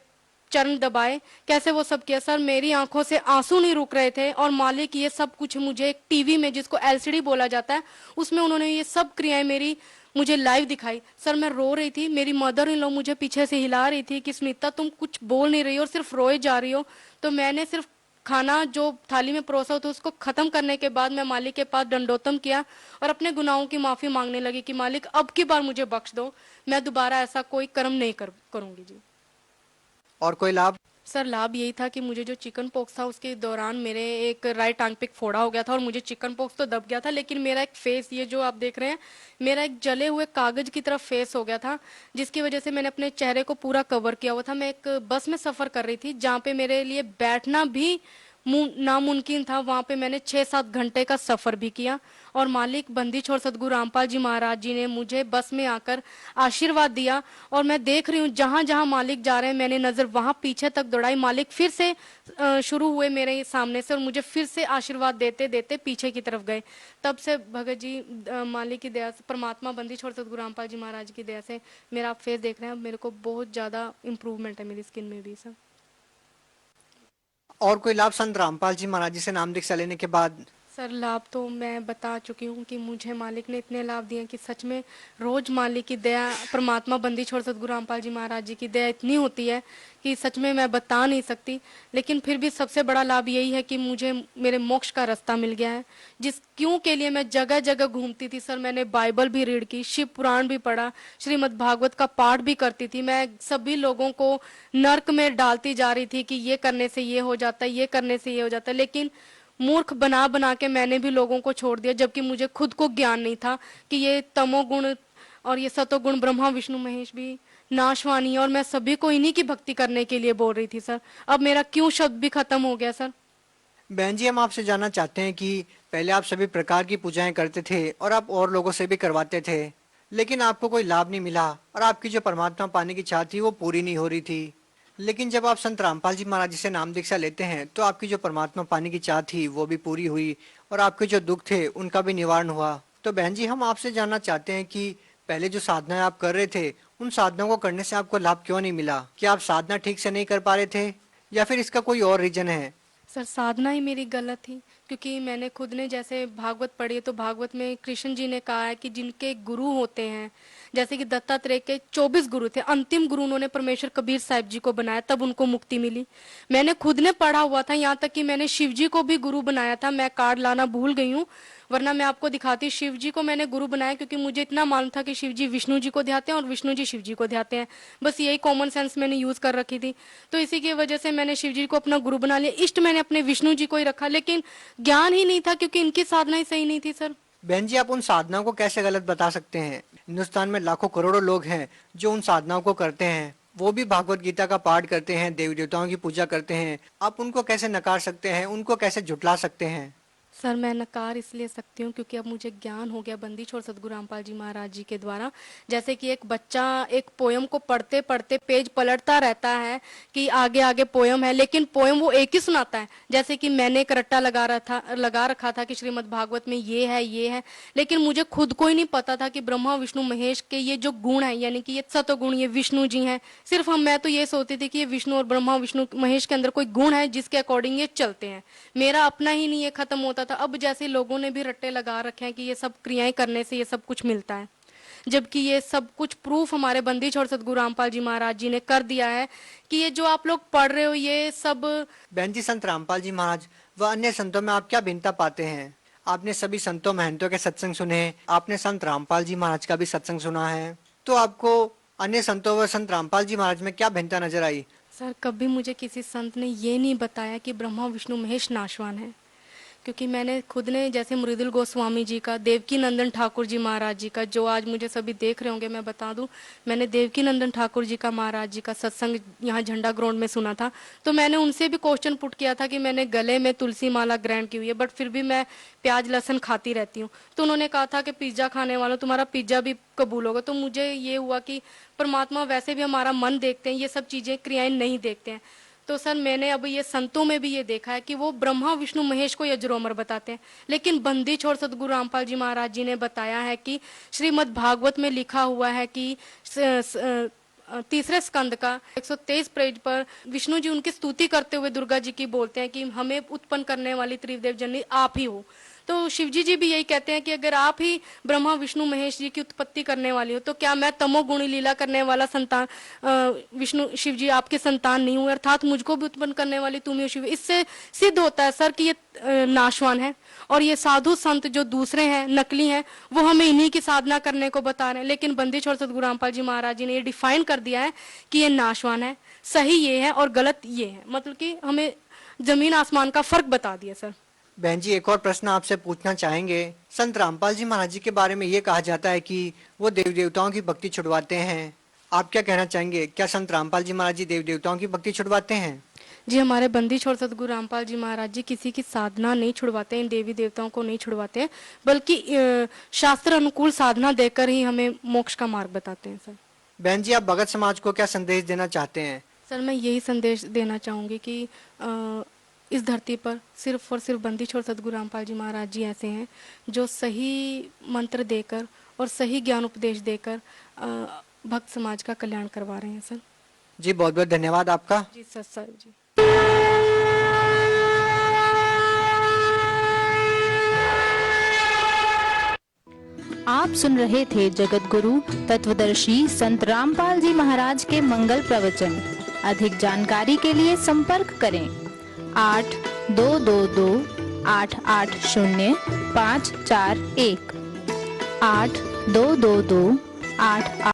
चरण दबाए, कैसे वो सब किया। सर मेरी आंखों से आंसू नहीं रुक रहे थे और मालिक ये सब कुछ मुझे एक टीवी में जिसको एलसीडी बोला जाता है उसमें उन्होंने ये सब क्रियाएं मेरी मुझे लाइव दिखाई। सर मैं रो रही थी, मेरी मदर इन लॉ मुझे पीछे से हिला रही थी कि सुनीता तुम कुछ बोल नहीं रही हो और सिर्फ रोए जा रही हो। तो मैंने सिर्फ खाना जो थाली में परोसा होता उसको खत्म करने के बाद मैं मालिक के पास दंडोतम किया और अपने गुनाहों की माफी मांगने लगी कि मालिक अब की बार मुझे बख्श दो, मैं दोबारा ऐसा कोई कर्म नहीं करूंगी जी। और कोई लाभ? सर लाभ यही था कि मुझे जो चिकन पॉक्स था उसके दौरान मेरे एक राइट टांग पे एक फोड़ा हो गया था और मुझे चिकन पॉक्स तो दब गया था, लेकिन मेरा एक फेस ये जो आप देख रहे हैं मेरा एक जले हुए कागज की तरफ फेस हो गया था, जिसकी वजह से मैंने अपने चेहरे को पूरा कवर किया हुआ था। मैं एक बस में सफर कर रही थी जहाँ पे मेरे लिए बैठना भी नामुमकिन था, वहां पे मैंने 6-7 घंटे का सफर भी किया और मालिक बंदी छोड़ सदगुरु रामपाल जी महाराज जी ने मुझे बस में आकर आशीर्वाद दिया। और मैं देख रही हूँ जहां जहां मालिक जा रहे हैं मैंने नजर वहां पीछे तक दौड़ाई, मालिक फिर से शुरू हुए मेरे सामने से और मुझे फिर से आशीर्वाद देते देते पीछे की तरफ गए। तब से भगत जी मालिक की दया से, परमात्मा बंदी छोड़ सदगुरु रामपाल जी महाराज की दया से मेरा आप फेस देख रहे हैं, मेरे को बहुत ज्यादा इम्प्रूवमेंट है मेरी स्किन में भी सर। और कोई लाभ संत रामपाल जी महाराज जी से नाम दीक्षा लेने के बाद? सर लाभ तो मैं बता चुकी हूँ कि मुझे मालिक ने इतने लाभ दिए कि सच में रोज मालिक की दया, परमात्मा बंदी छोड़ सदगुरु रामपाल जी महाराज जी की दया इतनी होती है कि सच में मैं बता नहीं सकती। लेकिन फिर भी सबसे बड़ा लाभ यही है कि मुझे मेरे मोक्ष का रास्ता मिल गया है, जिस क्यों के लिए मैं जगह जगह घूमती थी। सर मैंने बाइबल भी रीड की, शिव पुराण भी पढ़ा, श्रीमद् भागवत का पाठ भी करती थी। मैं सभी लोगों को नर्क में डालती जा रही थी कि ये करने से ये हो जाता है, ये करने से ये हो जाता है, लेकिन मूर्ख बना बना के मैंने भी लोगों को छोड़ दिया, जबकि मुझे खुद को ज्ञान नहीं था कि ये तमोगुण और ये सतोगुण ब्रह्मा विष्णु महेश भी नाशवानी है और मैं सभी को इन्हीं की भक्ति करने के लिए बोल रही थी। सर अब मेरा क्यों शब्द भी खत्म हो गया सर। बहन जी हम आपसे जानना चाहते हैं कि पहले आप सभी प्रकार की पूजाएं करते थे और आप और लोगों से भी करवाते थे, लेकिन आपको कोई लाभ नहीं मिला और आपकी जो परमात्मा पाने की चाह थी वो पूरी नहीं हो रही थी। लेकिन जब आप संत रामपाल जी महाराज जी से नाम दीक्षा लेते हैं तो आपकी जो परमात्मा पाने की चाह थी वो भी पूरी हुई और आपके जो दुख थे उनका भी निवारण हुआ। तो बहन जी हम आपसे जानना चाहते हैं कि पहले जो साधनाएं आप कर रहे थे उन साधनाओं को करने से आपको लाभ क्यों नहीं मिला? क्या आप साधना ठीक से नहीं कर पा रहे थे या फिर इसका कोई और रीजन है? सर साधना ही मेरी गलत थी, क्योंकि मैंने खुद ने जैसे भागवत पढ़ी है तो भागवत में कृष्ण जी ने कहा है कि जिनके गुरु होते हैं, जैसे कि दत्तात्रेय के 24 गुरु थे, अंतिम गुरु उन्होंने परमेश्वर कबीर साहिब जी को बनाया, तब उनको मुक्ति मिली। मैंने खुद ने पढ़ा हुआ था, यहाँ तक कि मैंने शिव जी को भी गुरु बनाया था। मैं कार्ड लाना भूल गई हूँ, वरना मैं आपको दिखाती। शिव जी को मैंने गुरु बनाया क्योंकि मुझे इतना मालूम था कि शिव जी विष्णु जी को ध्याते हैं और विष्णु जी शिव जी को ध्याते हैं, बस यही कॉमन सेंस मैंने यूज कर रखी थी। तो इसी की वजह से मैंने शिव जी को अपना गुरु बना लिया, इष्ट मैंने अपने विष्णु जी को ही रखा, लेकिन ज्ञान ही नहीं था क्योंकि इनकी साधना ही सही नहीं थी। सर बहन जी आप उन साधनाओं को कैसे गलत बता सकते हैं? हिंदुस्तान में लाखों करोड़ों लोग हैं जो उन साधनाओं को करते हैं, वो भी भागवत गीता का पाठ करते हैं, देवी देवताओं की पूजा करते हैं, आप उनको कैसे नकार सकते हैं, उनको कैसे झुटला सकते हैं? सर मैं नकार इसलिए सकती हूँ क्योंकि अब मुझे ज्ञान हो गया बंदी छोड़ सदगुरु रामपाल जी महाराज जी के द्वारा। जैसे कि एक बच्चा एक पोयम को पढ़ते पढ़ते पेज पलटता रहता है कि आगे आगे पोयम है, लेकिन पोयम वो एक ही सुनाता है। जैसे कि मैंने एक रट्टा लगा रखा था कि श्रीमद् भागवत में ये है, लेकिन मुझे खुद को ही नहीं पता था कि ब्रह्मा विष्णु महेश के ये जो गुण है, यानी कि ये सतोगुण, ये विष्णु जी हैं। सिर्फ मैं तो ये सोचती थी कि ये विष्णु और ब्रह्मा विष्णु महेश के अंदर कोई गुण है जिसके अकॉर्डिंग ये चलते हैं, मेरा अपना ही नहीं ये खत्म होता था। अब जैसे लोगों ने भी रट्टे लगा रखे हैं कि ये सब क्रियाएं करने से ये सब कुछ मिलता है, जबकि ये सब कुछ प्रूफ हमारे बंदी छोड़ सदगुरु रामपाल जी महाराज जी ने कर दिया है कि ये जो आप लोग पढ़ रहे हो ये सब। बहन जी संत रामपाल जी महाराज व अन्य संतों में आप क्या भिन्नता पाते हैं? आपने सभी संतों महंतों के सत्संग सुने, आपने संत रामपाल जी महाराज का भी सत्संग सुना है, तो आपको अन्य संतों व संत रामपाल जी महाराज में क्या भिन्नता नजर आई? सर कभी मुझे किसी संत ने ये नहीं बताया कि ब्रह्मा विष्णु महेश नाशवान है, क्योंकि मैंने खुद ने जैसे मृदुल गोस्वामी जी का, देवकी नंदन ठाकुर जी महाराज जी का, जो आज मुझे सभी देख रहे होंगे, मैं बता दूं, मैंने देवकी नंदन ठाकुर जी का महाराज जी का सत्संग यहाँ झंडा ग्राउंड में सुना था। तो मैंने उनसे भी क्वेश्चन पुट किया था कि मैंने गले में तुलसी माला ग्रहण की हुई है, बट फिर भी मैं प्याज लहसुन खाती रहती हूँ। तो उन्होंने कहा था कि पिज्जा खाने वालों तुम्हारा पिज्जा भी कबूल होगा। तो मुझे ये हुआ कि परमात्मा वैसे भी हमारा मन देखते हैं, ये सब चीजें क्रियाएं नहीं देखते हैं। तो सर मैंने अब ये संतों में भी ये देखा है कि वो ब्रह्मा विष्णु महेश को यजुर्वेद बताते हैं, लेकिन बंदी छोड़ सदगुरु रामपाल जी महाराज जी ने बताया है कि श्रीमद् भागवत में लिखा हुआ है कि तीसरे स्कंद का 123 पेज पर विष्णु जी उनकी स्तुति करते हुए दुर्गा जी की बोलते हैं कि हमें उत्पन्न करने वाली त्रिदेव जननी आप ही हो। तो शिवजी जी भी यही कहते हैं कि अगर आप ही ब्रह्मा विष्णु महेश जी की उत्पत्ति करने वाली हो, तो क्या मैं तमोगुणी लीला करने वाला संतान विष्णु शिव जी आपके संतान नहीं हुए, अर्थात मुझको भी उत्पन्न करने वाली तुम ही हो शिव। इससे सिद्ध होता है सर कि ये नाशवान है, और ये साधु संत जो दूसरे हैं, नकली हैं, वो हमें इन्हीं की साधना करने को बता रहे हैं। लेकिन बंदी छोड़ सदगुरु रामपाल जी महाराज जी ने ये डिफाइन कर दिया है कि ये नाशवान है, सही ये है और गलत ये है, मतलब कि हमें जमीन आसमान का फर्क बता दिया सर। बहन जी, एक और प्रश्न आपसे पूछना चाहेंगे। संत रामपाल जी महाराज जी के बारे में ये कहा जाता है कि वो देव देवताओं की भक्ति छुड़वाते हैं, आप क्या कहना चाहेंगे? क्या संत रामपाल जी महाराज जी देव देवताओं की भक्ति छुड़वाते हैं? जी, हमारे बंदी छोड़ सदगुरु रामपाल जी महाराज जी किसी की साधना नहीं छुड़वाते हैं, इन देवी देवताओं को नहीं छुड़वाते हैं, बल्कि शास्त्र अनुकूल साधना देकर ही हमें मोक्ष का मार्ग बताते हैं सर। बहन जी, आप भगत समाज को क्या संदेश देना चाहते हैं? सर मैं यही संदेश देना चाहूंगी कि इस धरती पर सिर्फ और सिर्फ बंदी छोड़ सदगुरु रामपाल जी महाराज जी ऐसे हैं जो सही मंत्र देकर और सही ज्ञान उपदेश देकर भक्त समाज का कल्याण करवा रहे हैं सर। जी, बहुत बहुत धन्यवाद आपका। जी सर जी। आप सुन रहे थे जगत गुरु तत्वदर्शी संत रामपाल जी महाराज के मंगल प्रवचन। अधिक जानकारी के लिए संपर्क करें 8222 880 541 8222 8